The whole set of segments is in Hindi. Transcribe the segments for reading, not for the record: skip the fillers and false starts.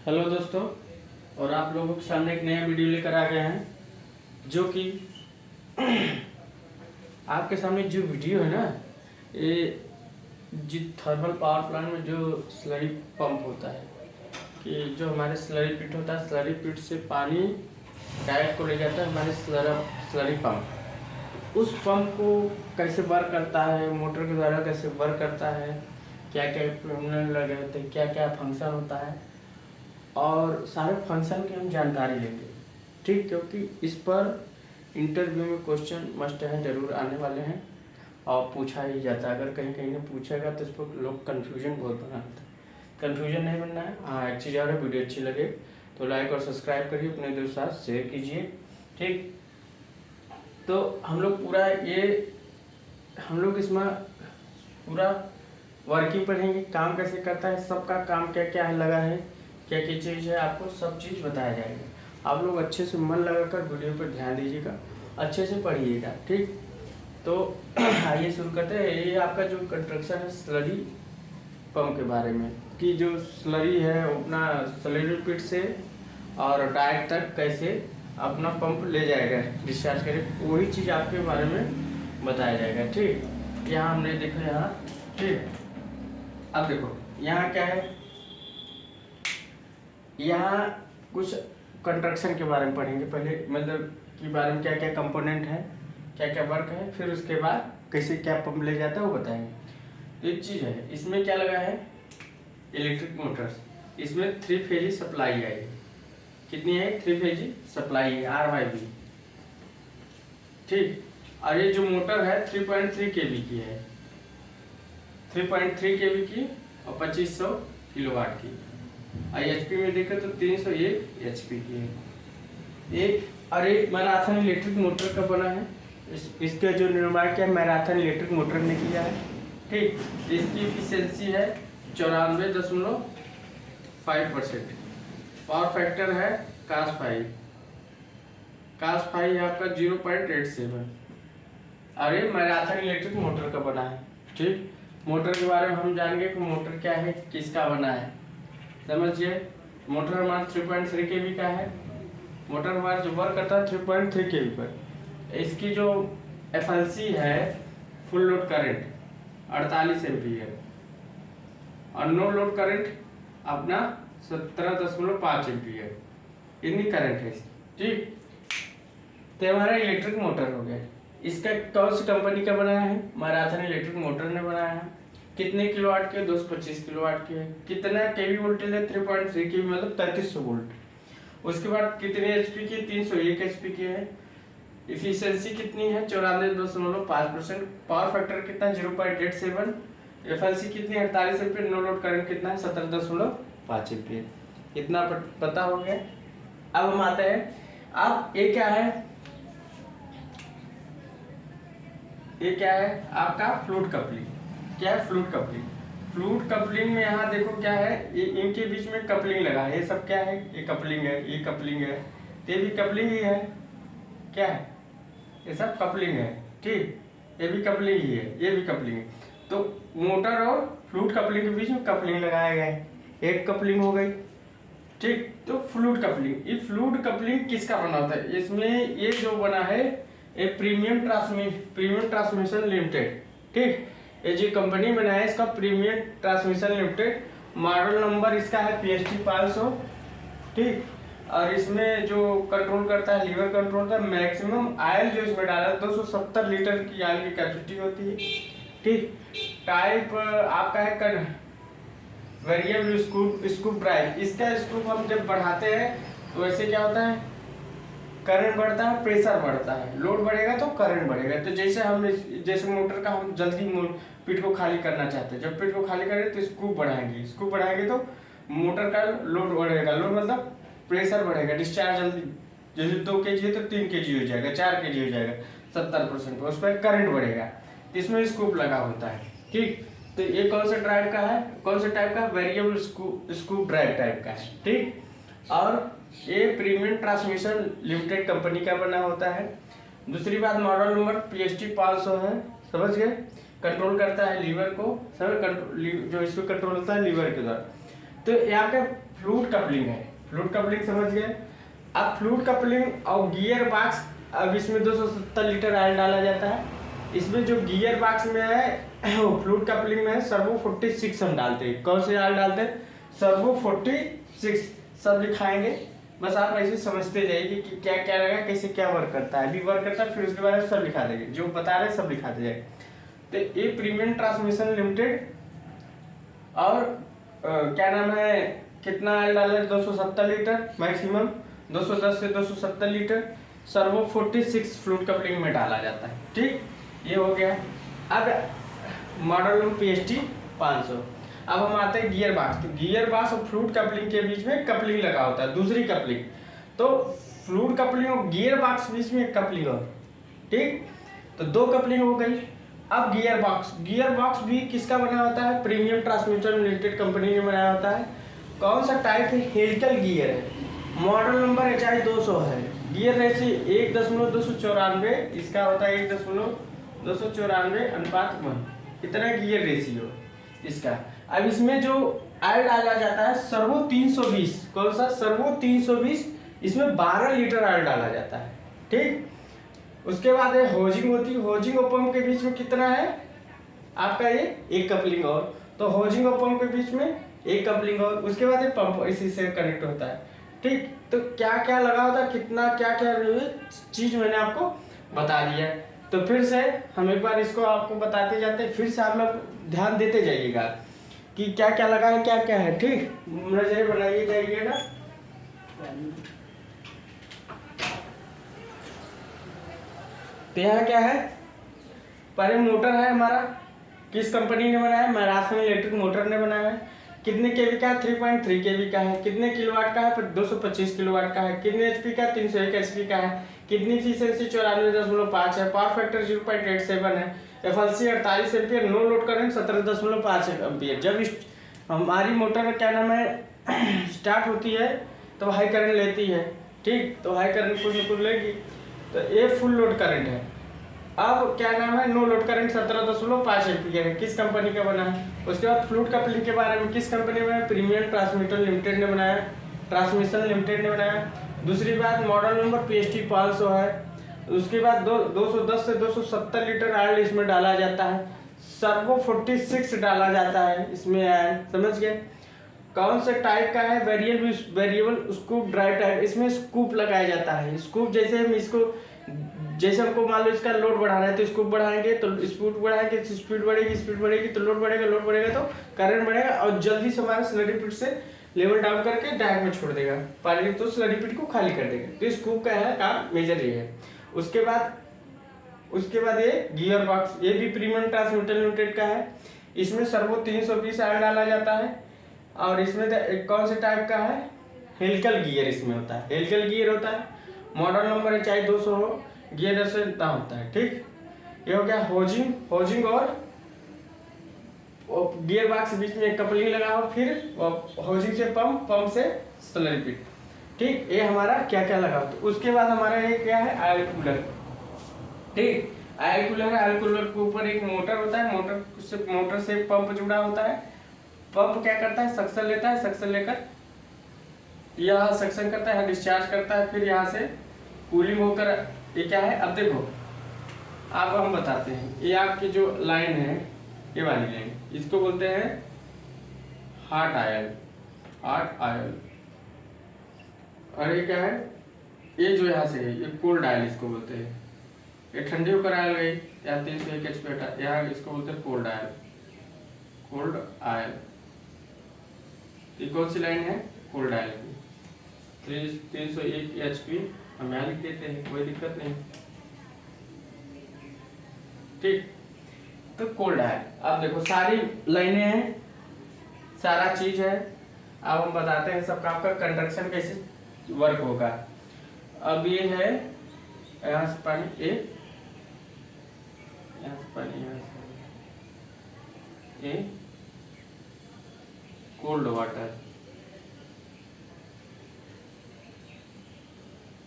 हेलो दोस्तों, और आप लोगों के सामने एक नया वीडियो लेकर आ गए हैं। जो कि आपके सामने जो वीडियो है ना, ये जो थर्मल पावर प्लांट में जो स्लरी पंप होता है, कि जो हमारे स्लरी पिट होता है, स्लरी पिट से पानी डायरेक्ट को ले जाता है हमारे स्लरी पंप। उस पंप को कैसे वर्क करता है, मोटर के द्वारा कैसे वर्क करता है, क्या क्या इक्विपमेंट लगे होते हैं, क्या क्या फंक्शन होता है, और सारे फंक्शन की हम जानकारी लेंगे। ठीक, क्योंकि इस पर इंटरव्यू में क्वेश्चन मस्ट है जरूर आने वाले हैं और पूछा ही जाता है। अगर कहीं कहीं ने पूछेगा तो इस पर लोग कन्फ्यूजन बहुत बनाते हैं। कन्फ्यूजन नहीं बनना है। हाँ, एक चीज़ और है, वीडियो अच्छी लगे तो लाइक और सब्सक्राइब करिए, अपने दोस्त साथ शेयर कीजिए। ठीक, तो हम लोग इसमें पूरा वर्किंग पढ़ेंगे, काम कैसे करता है, सबका काम क्या क्या है लगा है, क्या क्या चीज़ है, आपको सब चीज़ बताया जाएगा। आप लोग अच्छे से मन लगाकर वीडियो पर ध्यान दीजिएगा, अच्छे से पढ़िएगा। ठीक, तो आइए शुरू करते हैं। ये आपका जो कंस्ट्रक्शन है स्लरी पंप के बारे में, कि जो स्लरी है अपना स्लरी पिट से और डायरेक्ट तक कैसे अपना पंप ले जाएगा, डिस्चार्ज करे, वही चीज़ आपके बारे में बताया जाएगा। ठीक, यहाँ हमने देखो यहाँ। ठीक, अब देखो यहाँ क्या है, यहाँ कुछ कंस्ट्रक्शन के बारे में पढ़ेंगे। पहले मतलब के बारे में क्या क्या कंपोनेंट है, क्या क्या वर्क है, फिर उसके बाद कैसे क्या पंप ले जाता है वो बताएंगे। तो एक चीज़ है, इसमें क्या लगा है, इलेक्ट्रिक मोटर्स। इसमें 3 फेज सप्लाई है। कितनी है? 3 फेज सप्लाई है, RYB। ठीक, और ये जो मोटर है 3.3 kV की है, 3.3 kV की और 2500 किलोवाट की। HP में देखें तो 301 HP की है। एक मैराथन इलेक्ट्रिक मोटर का बना है। इसका जो निर्माण किया मैराथन इलेक्ट्रिक मोटर ने किया है। ठीक, इसकी एफिशिएंसी है 94.5%। पावर फैक्टर है cos5 है आपका 0.87। और ये मैराथन इलेक्ट्रिक मोटर का बना है। ठीक, मोटर के बारे में हम जानेंगे कि मोटर क्या है, किसका बना है। समझिए, मोटर हमारा 3.3 kV का है। मोटर हमारा जो वर्क करता है 3.3 kV पर। इसकी जो FLC है, फुल लोड करंट 48 एम्पीयर, और नो लोड करंट अपना 17.5 एम्पीयर, इतनी करंट है। ठीक, तो हमारा इलेक्ट्रिक मोटर हो गया। इसका कौन सी कंपनी का बनाया है? मैराथन इलेक्ट्रिक मोटर ने बनाया है। कितने किलोवाट के? 225 किलोवाट के। कितना केवी वोल्टेज है? 3.3 केवी, मतलब 3300 वोल्ट। उसके बाद कितने HP की? 301 HP की है। इफिशियंसी कितनी है? 94.5%। पावर फैक्टर कितना? 0.87। FLC कितनी? 48 एम्पीयर। नो लोड करंट कितना है? 17.5 एम्पीयर। इतना पता हो गया। अब हम आते हैं, अब ये क्या है, ये क्या है आपका फ्लूइड कपलिंग। क्या है? Fluid coupling. फ्लूइड कपलिंग में यहाँ देखो क्या है, ये इनके बीच में कपलिंग लगा है। ये सब क्या है? ये कपलिंग है, ये कपलिंग है, ये भी कपलिंग ही है। क्या है? ये सब कपलिंग है। ठीक, ये भी कपलिंग ही है, ये भी कपलिंग है। तो मोटर और फ्लूइड कपलिंग के बीच में कपलिंग लगाया गया है, एक कपलिंग हो गई। ठीक, तो फ्लूइड कपलिंग, ये फ्लूइड कपलिंग किसका बना होता है? इसमें ये जो बना है एक प्रीमियम ट्रांसमिशन लिमिटेड। ठीक, ये जो कंपनी बनाया है इसका premium transmission limited. Model number इसका है PST 500। ठीक, और इसमें जो कंट्रोल करता है, लीवर कंट्रोल करता है। मैक्सिमम ऑयल जो इसमें डाला है 270 लीटर की ऑयल की कैपेसिटी होती है। ठीक, टाइप आपका है वेरिएबल स्कूप ड्राइव। इसका स्कूप हम जब बढ़ाते हैं तो ऐसे क्या होता है, करंट बढ़ता है, प्रेशर बढ़ता है, लोड बढ़ेगा तो करंट बढ़ेगा। तो जैसे मोटर का हम जल्दी पिट को खाली करना चाहते हैं, जब पिट को खाली करें तो स्कूप बढ़ाएंगे तो मोटर का लोड बढ़ेगा। लोड मतलब प्रेशर बढ़ेगा, डिस्चार्ज जल्दी, जैसे 2 kg है तो 3 kg हो जाएगा, 4 kg हो जाएगा 70% पर, उस पर करंट बढ़ेगा। इसमें स्कूप लगा होता है। ठीक, तो ये कौन सा टाइप का है? कौन सा टाइप का? वेरिएबल स्कूप ड्राइव टाइप का है। ठीक, और ये प्रीमियम ट्रांसमिशन लिमिटेड कंपनी का बना होता है। दूसरी बात, मॉडल नंबर PST 500 है। समझ गए? कंट्रोल करता है लीवर को, जो इसको कंट्रोल होता है लीवर के द्वारा। तो यहाँ पे फ्लूइड कपलिंग है, फ्लूइड कपलिंग समझ गए। अब फ्लूइड कपलिंग और गियर बॉक्स, अब इसमें 270 लीटर ऑयल डाला जाता है। इसमें जो गियर बॉक्स में है वो फ्लूइड कपलिंग में है सर्वो 46 हम डालते हैं। कौन से ऑयल डालते हैं? सर्वो 46, सब लिखाएंगे, बस आप ऐसे समझते जाइए कि क्या क्या लगा, कैसे क्या वर्क करता है। अभी वर्क करता है, फिर उसके बाद सब लिखा देंगे, जो बता रहे हैं सब लिखाते जाएंगे। तो ये प्रीमियम ट्रांसमिशन लिमिटेड, और क्या नाम है, कितना ऑयल डाला है? 270 लीटर मैक्सिमम, 210 से 270 लीटर सर्वो 46 फ्लूइड कपलिंग में डाला जाता है। ठीक, ये हो गया। अब मॉडल नंबर PST 500। अब हम आते हैं गियर बॉक्स। तो गियर बॉक्स और फ्लूइड कपलिंग के बीच में कपलिंग लगा होता है, दूसरी कपलिंग। तो फ्लूइड कपलिंग और गियर बॉक्स बीच में एक कपलिंग और, ठीक, तो दो कपलिंग हो गई। अब गियर बॉक्स भी किसका बना होता है? प्रीमियम ट्रांसमिशन लिमिटेड कंपनी ने बनाया होता है। कौन सा टाइप है? हेलिकल गियर है। मॉडल नंबर HI 200 है। गियर रेशियो 1.294, इसका होता है 1.294 अनुपात 1। इतना गियर रेशियो इसका। अब इसमें जो ऑयल डाला जाता है सर्वो 320, कौन सा? सर्वो 320, इसमें 12 लीटर ऑयल डाला जाता है। ठीक, उसके बाद होजिंग होती है। होजिंग और पंप के बीच में कितना है आपका? ये एक कपलिंग और, तो होजिंग और पंप के बीच में एक कपलिंग और, उसके बाद पंप इसी से कनेक्ट होता है। ठीक, तो क्या क्या लगा होता है, कितना क्या क्या चीज मैंने आपको बता दिया है। तो फिर से हम एक बार इसको आपको बताते जाते हैं, फिर से आप लोग ध्यान देते जाइएगा कि क्या क्या लगा है, क्या क्या है। ठीक, नजर बनाइए जाइएगा। तो यहाँ क्या है? पहले मोटर है हमारा, किस कंपनी ने बनाया है? महाराष्ट्र इलेक्ट्रिक मोटर ने बनाया है। कितने केवी का है? 3.3 केवी का है। कितने किलोवाट का है? 225 किलोवाट का है। कितने एचपी का? 301 एचपी का है। कितनी एफिशिएंसी? 94.5 है। पावर फैक्टर 0.87 है। FLC 48 ampere. No load current 17.5 ampere. जब हमारी मोटर क्या नाम है स्टार्ट होती है तो हाई करंट लेती है। ठीक, तो हाई करंट कुछ न कुछ लेगी, तो ये फुल लोड करंट है। अब क्या नाम है? नो लोड करंट 17.5 एम्पियर है। किस कंपनी का बना है? उसके बाद फ्लूइड कपलिंग के बारे में किस कंपनी में? प्रीमियम ट्रांसमिशन लिमिटेड ने बनाया, ट्रांसमिशन लिमिटेड ने बनाया। दूसरी बात मॉडल नंबर PST 500 है। उसके बाद 210 से 270 लीटर ऑयल इसमें डाला जाता है। सर्वो 46 डाला जाता है इसमें ऑयल, समझ गए? कौन से टाइप का है? Variable scoop drive type. इसमें स्कूप लगाया जाता है। स्कूप जैसे हम इसको, जैसे हमको मान लो इसका लोड बढ़ाना है तो स्कूप बढ़ाएंगे तो स्पीड बढ़ाएंगे, स्पीड बढ़ेगी तो लोड बढ़ेगा तो करंट बढ़ेगा, और जल्दी से हमारा स्लरी पिट से लेवल डाउन करके टैंक में छोड़ देगा पानी, तो स्लरी पिट को खाली कर देगा। तो स्कूप का है काम, मेजर ये है। उसके बाद ये गियर बॉक्स, ये भी प्रीमियम ट्रांसमिशन लिमिटेड का है। इसमें सर्वो 320 ऑयल डाला जाता है, और इसमें कौन से टाइप का है? हेलिकल गियर इसमें होता है, हेलिकल गियर होता है। मॉडल नंबर HI 200 हो, गियर ऐसे इतना होता है। ठीक, ये हो गया होजिंग और गियर बॉक्स के बीच में एक कपलिंग लगा हो, फिर होजिंग से पंप से स्लरी पिट। ठीक, ये हमारा क्या क्या लगा। तो उसके बाद हमारा ये क्या है? Oil cooler. ठीक, ऑयल कूलर है। ऑयल कूलर के ऊपर एक मोटर होता है, मोटर से पंप जुड़ा होता है। पंप क्या करता है? सक्शन लेता है, सक्शन लेकर यहाँ सक्शन करता है, डिस्चार्ज करता है, फिर यहाँ से कूलिंग होकर ये क्या है? अब देखो आपको हम बताते हैं। ये आपकी जो लाइन है, ये वाली लाइन, इसको बोलते हैं हॉट ऑयल। और ये क्या है? ये जो यहाँ से है ये कोल्ड ऑयल इसको बोलते हैं। ये ठंडी होकर ऑयल गई, यहाँ 301 एचपी, यहाँ इसको बोलते हैं कोल्ड ऑयल। ये कौन सी लाइन है? कोल्ड ऑयल की। 301 एचपी हम यहाँ लिख देते हैं, कोई दिक्कत नहीं। ठीक, तो कोल्ड ऑयल। अब देखो सारी लाइनें हैं, सारा चीज है। अब हम बताते हैं सबका आपका कंडक्शन कैसे वर्क होगा। अब ये है यहाँ से पानी, यहाँ से पानी, यहाँ से कोल्ड वाटर,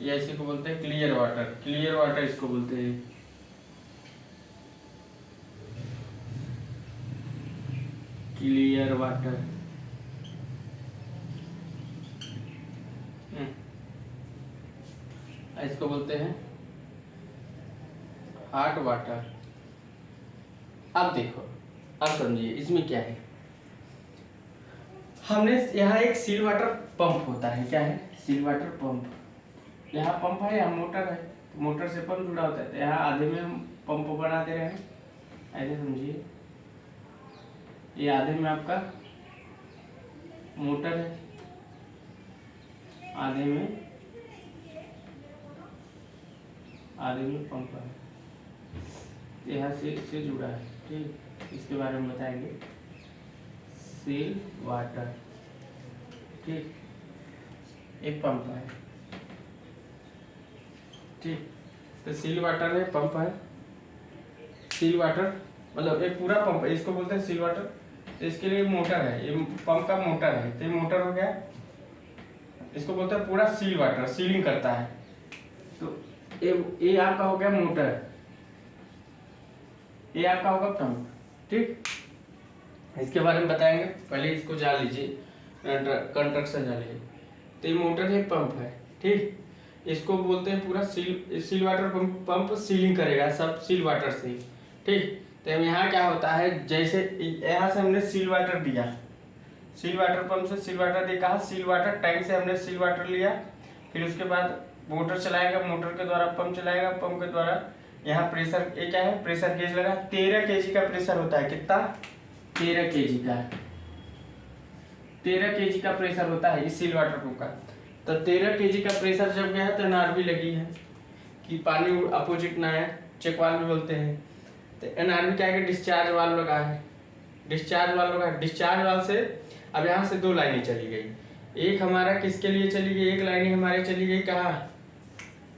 या इसी को बोलते हैं क्लियर वाटर इसको बोलते हैं। क्लियर वाटर इसको बोलते हैं हॉट वाटर। अब देखो, अब समझिए इसमें क्या है। हमने यहाँ एक सील वाटर पंप होता है, क्या है, सील वाटर पंप। यहाँ पंप है, यहाँ मोटर है, तो मोटर से पंप जुड़ा होता है। तो यहाँ आधे में हम पंप बना दे रहे हैं, ऐसे समझिए। ये आधे में आपका मोटर है, आधे में पंप है, यहाँ से जुड़ा है। ठीक, इसके बारे में बताएंगे। सील वाटर, ठीक, एक पंप है। ठीक, तो सील वाटर है, पंप है। सील वाटर मतलब एक पूरा पंप है, इसको बोलते हैं सील वाटर। तो इसके लिए मोटर है, ये पंप का मोटर है, तो ये मोटर हो गया। इसको बोलते हैं पूरा सील वाटर, सीलिंग करता है। तो ये आपका हो गया मोटर, ये आपका होगा पंप। ठीक, इसके बारे में बताएंगे। पहले इसको जान लीजिए, कंस्ट्रक्शन जान लीजिए। तो ये मोटर है, पंप है। ठीक, इसको बोलते हैं पूरा सील वाटर पंप सीलिंग करेगा सब सील वाटर से। ठीक, तो यहाँ क्या होता है, जैसे यहाँ से हमने सील वाटर दिया, सील वाटर पंप से सील वाटर दिया, कहा सील वाटर टैंक से हमने सील वाटर लिया। फिर उसके बाद मोटर चलाएगा, मोटर के द्वारा पंप चलाएगा, पंप के द्वारा यहाँ प्रेशर, ये क्या है, प्रेशर गेज लगा। 13 kg का प्रेशर होता है, कितना, 13 kg का, 13 kg का प्रेशर होता है इस सील वाटर पंप का। तो 13 kg का प्रेशर जब गया है तो एनआरबी लगी है कि पानी अपोजिट ना है, चेक वाल्व भी बोलते हैं। तो एनआरबी क्या है, डिस्चार्ज वाल्व लगा है, डिस्चार्ज वाल्व लगा। डिस्चार्ज वाल्व से अब यहाँ से 2 लाइनें चली गई। एक हमारा किसके लिए चली गई, एक लाइन हमारी चली गई कहाँ,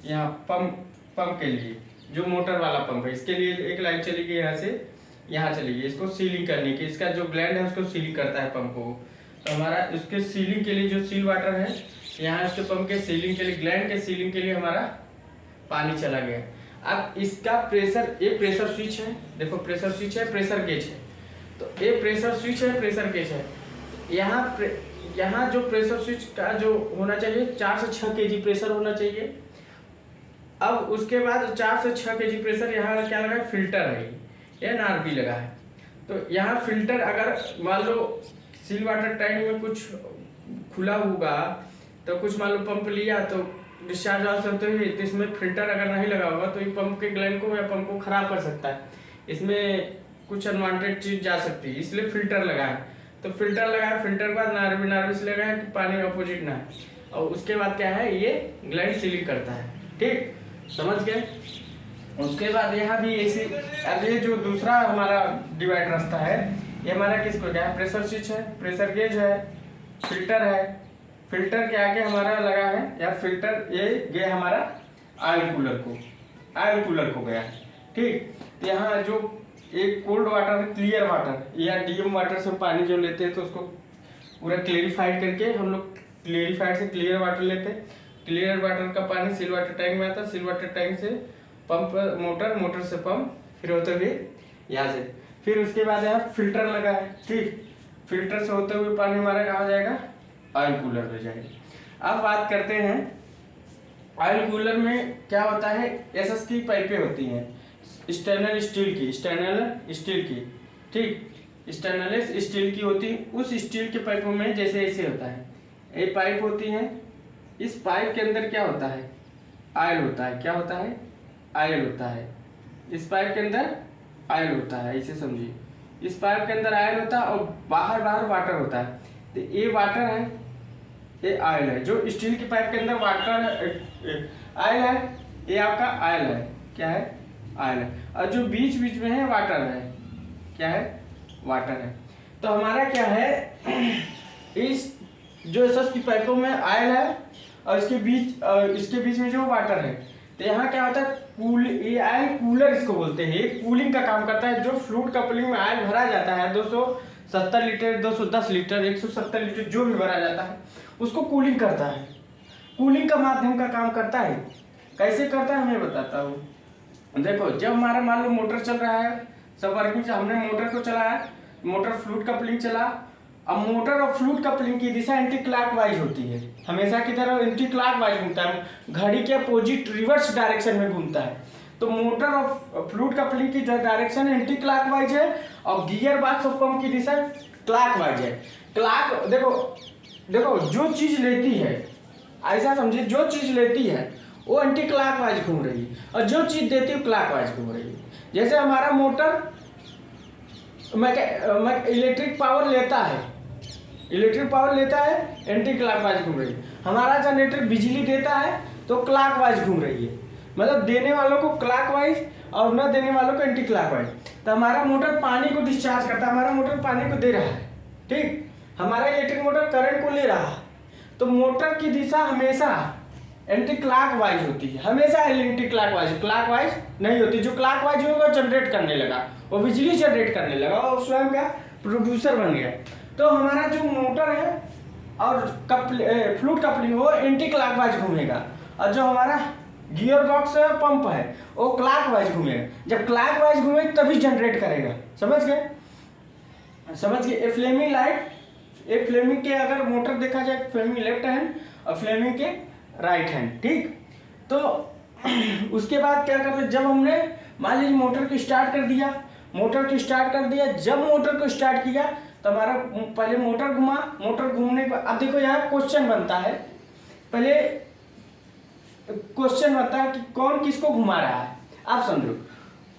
यहाँ पंप के लिए, जो मोटर वाला पंप है, इसके लिए एक लाइन चली गई, यहाँ से यहाँ चली गई, इसको सीलिंग करने की। इसका जो ग्लैंड है उसको सीलिंग करता है पंप को। तो हमारा इसके सीलिंग के लिए जो सील वाटर है, यहाँ इसके पंप के सीलिंग के लिए, ग्लैंड के सीलिंग के लिए हमारा पानी चला गया। अब इसका प्रेशर, ये प्रेशर स्विच है, देखो प्रेशर स्विच है, प्रेशर गेज है। तो ये प्रेशर स्विच है, प्रेशर गेज है। यहाँ जो प्रेशर स्विच का जो होना चाहिए 4 से 6 kg प्रेशर होना चाहिए। अब उसके बाद 4 से 6 kg प्रेशर, यहाँ क्या लगा है, फिल्टर है, ये एनआरबी लगा है। तो यहाँ फिल्टर, अगर मान लो सील वाटर टैंक में कुछ खुला होगा, तो कुछ मान लो पंप लिया तो डिस्चार्ज वाल्व से होते हुए, तो इसमें फिल्टर अगर नहीं लगा होगा तो ये पंप के ग्लैंड को या पंप को खराब कर सकता है, इसमें कुछ अनवांटेड चीज जा सकती है, इसलिए फिल्टर लगा है। तो फिल्टर लगा है, फिल्टर के बाद नारबी से लगा है कि पानी अपोजिट ना है। और उसके बाद क्या है, ये ग्लैंड सीलिंग करता है। ठीक, समझ गए। उसके बाद यहाँ भी ऐसे, अब ये जो दूसरा हमारा डिवाइड रास्ता है, ये हमारा किसको क्या है, प्रेशर स्विच है, प्रेशर गेज है, फिल्टर है। फिल्टर के आगे हमारा लगा है, या फिल्टर ये गया हमारा ऑयल कूलर को गया। ठीक, तो यहाँ जो एक कोल्ड वाटर, क्लियर वाटर या डीएम वाटर से पानी जो लेते हैं, तो उसको पूरा क्लेरिफाइड करके हम लोग क्लेरिफाइड से क्लियर वाटर लेते हैं। क्लियर वाटर का पानी सील वाटर टैंक में आता है, सील वाटर टैंक से पंप, मोटर से पंप, फिर होते हुए यहाँ से, फिर उसके बाद यहाँ फिल्टर लगा है। ठीक, फिल्टर से होते हुए पानी हमारा कहाँ जाएगा, ऑयल कूलर में जाएगा। अब बात करते हैं ऑयल कूलर में क्या होता है, एसएस की पाइपें होती हैं, स्टेनलेस स्टील की। ठीक, स्टेनलेस स्टील की होती है। उस स्टील के पाइपों में जैसे ऐसे होता है, ये पाइप होती है। इस पाइप के अंदर क्या होता है, ऑयल होता है। क्या होता है, ऑयल होता है। इस पाइप के अंदर ऑयल होता है, ऐसे समझिए। इस पाइप के अंदर ऑयल होता है और बाहर वाटर होता है। तो ये वाटर है, ये ऑयल है। जो स्टील की पाइप के अंदर वाटर ऑयल है, ये आपका ऑयल है। क्या है, ऑयल है। और जो बीच में है वाटर है। क्या है, वाटर है। तो हमारा क्या है, इस जो एसएस की पाइपों में ऑयल है और इसके बीच में जो वाटर है। तो यहाँ क्या होता है, ये ऑयल कूलर इसको बोलते हैं। ये कूलिंग का काम करता है। जो फ्लूइड कपलिंग में ऑयल भरा जाता है, 270 लीटर, 210 लीटर, 170 लीटर जो भी भरा जाता है, उसको कूलिंग करता है। कूलिंग का माध्यम का काम करता है। कैसे करता है मैं बताता हूँ। देखो, जब हमारा मान लो मोटर चल रहा है, सब वर्किंग से हमने मोटर को चलाया, मोटर फ्लूइड कपलिंग चला, अब मोटर और फ्लूइड कपलिंग की दिशा एंटी क्लॉकवाइज होती है, हमेशा की तरह एंटी क्लॉकवाइज घूमता है, घड़ी के अपोजिट रिवर्स डायरेक्शन में घूमता है। तो मोटर और फ्लूइड कपलिंग की जो डायरेक्शन एंटी क्लॉकवाइज है और गियर बॉक्स और पंप की दिशा क्लॉकवाइज है। क्लॉक देखो जो चीज लेती है, ऐसा समझिए, जो चीज लेती है वो एंटी क्लॉकवाइज घूम रही है और जो चीज देती है क्लॉकवाइज घूम रही है। जैसे हमारा मोटर इलेक्ट्रिक पावर लेता है, एंटी क्लॉकवाइज घूम रही है। हमारा जनरेटर बिजली देता है तो क्लॉकवाइज घूम रही है, मतलब देने वालों को क्लॉकवाइज और न देने वालों को एंटी क्लॉकवाइज। तो हमारा मोटर पानी को डिस्चार्ज करता है, हमारा मोटर पानी को दे रहा है, ठीक। हमारा इलेक्ट्रिक मोटर करंट को ले रहा है, तो मोटर की दिशा हमेशा एंटी क्लॉकवाइज होती है, हमेशा एंटी क्लॉकवाइज नहीं होती। जो क्लॉकवाइज होगा जनरेट करने लगा, वो बिजली जनरेट करने लगा और स्वयं का प्रोड्यूसर बन गया। तो हमारा जो मोटर है और फ्लूइड कपलिंग वो एंटी क्लॉकवाइज घूमेगा, और जो हमारा गियर बॉक्स है पंप है वो क्लॉकवाइज घूमेगा। जब क्लॉकवाइज घूमेगा तभी जनरेट करेगा, समझ गए। ए फ्लेमिंग लाइट, एक फ्लेमिंग के अगर मोटर देखा जाए, फ्लेमिंग लेफ्ट हैंड और फ्लेमिंग के राइट हैंड, ठीक। तो उसके बाद क्या करते, जब हमने मान लीजिए मोटर को स्टार्ट कर दिया, जब मोटर को स्टार्ट किया तो हमारा पहले मोटर घुमा, मोटर घूमने के बाद अब देखो यहाँ क्वेश्चन बनता है, पहले क्वेश्चन बनता है कि कौन किसको घुमा रहा है। आप समझो,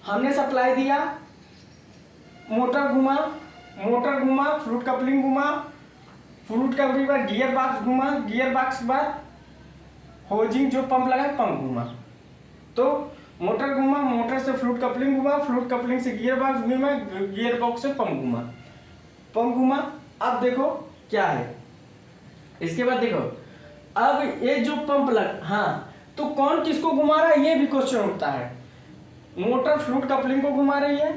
हमने सप्लाई दिया, मोटर घुमा, फ्लूइड कपलिंग घुमा, फ्लूइड कपलिंग बाद गियर बॉक्स घुमा, गियर बॉक्स बाद होजिंग जो पंप लगा पंप घुमा। तो मोटर घुमा, मोटर से फ्लूइड कपलिंग घुमा, फ्लूइड कपलिंग से गियर बॉक्स घुमा, गियर बॉक्स से पंप घुमा। अब देखो क्या है, इसके बाद देखो अब ये जो पंप लग, हाँ, तो कौन किसको घुमा रहा है ये भी क्वेश्चन उठता है। मोटर फ्लूइड कपलिंग को घुमा रही है,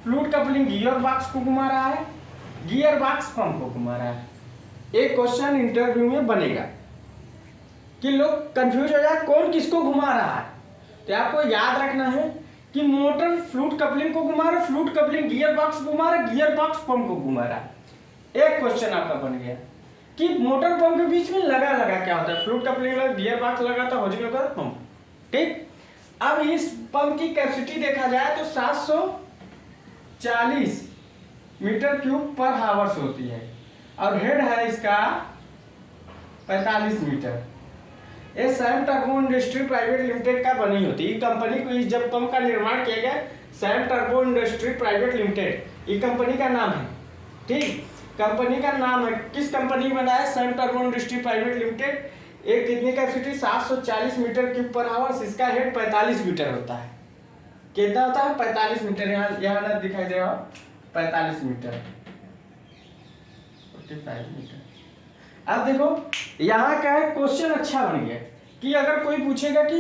फ्लूइड कपलिंग गियर बॉक्स को घुमा रहा है, गियर बॉक्स पंप को घुमा रहा है। एक क्वेश्चन इंटरव्यू में बनेगा कि लोग कंफ्यूज हो जाए कौन किसको घुमा रहा है। तो आपको याद रखना है कि मोटर फ्लूइड कपलिंग को घुमा रहा है, फ्लूइड कपलिंग गियर बॉक्स को घुमा रहा है, गियर बॉक्स पंप को घुमा रहा है। एक क्वेश्चन आपका बन गया कि मोटर पंप के बीच में लगा क्या होता है, फ्लूइड कपलिंग लगा, गियर बॉक्स लगा था, होजिंग लगा पंप, ठीक। अब इस पंप की कैपेसिटी देखा जाए तो 740 मीटर क्यूब पर हावर्स होती है और हेड है इसका 45 मीटर। ये Sam turbo industry private limited का बनी होती है। कंपनी को जब पंप का निर्माण किया गया, Sam turbo industry private limited, ये कंपनी का नाम है, ठीक। कंपनी का नाम है, किस कंपनी में बनाया, Sam turbo industry private limited. एक कितनी कैपेसिटी 740 मीटर क्यूब पर आवर्स, इसका हेड 45 मीटर होता है। कितना होता है 45 मीटर, यहाँ ना दिखाई दे रहा, 45 मीटर, 45 मीटर। अब देखो यहाँ क्या है, क्वेश्चन अच्छा बन गया कि अगर कोई पूछेगा कि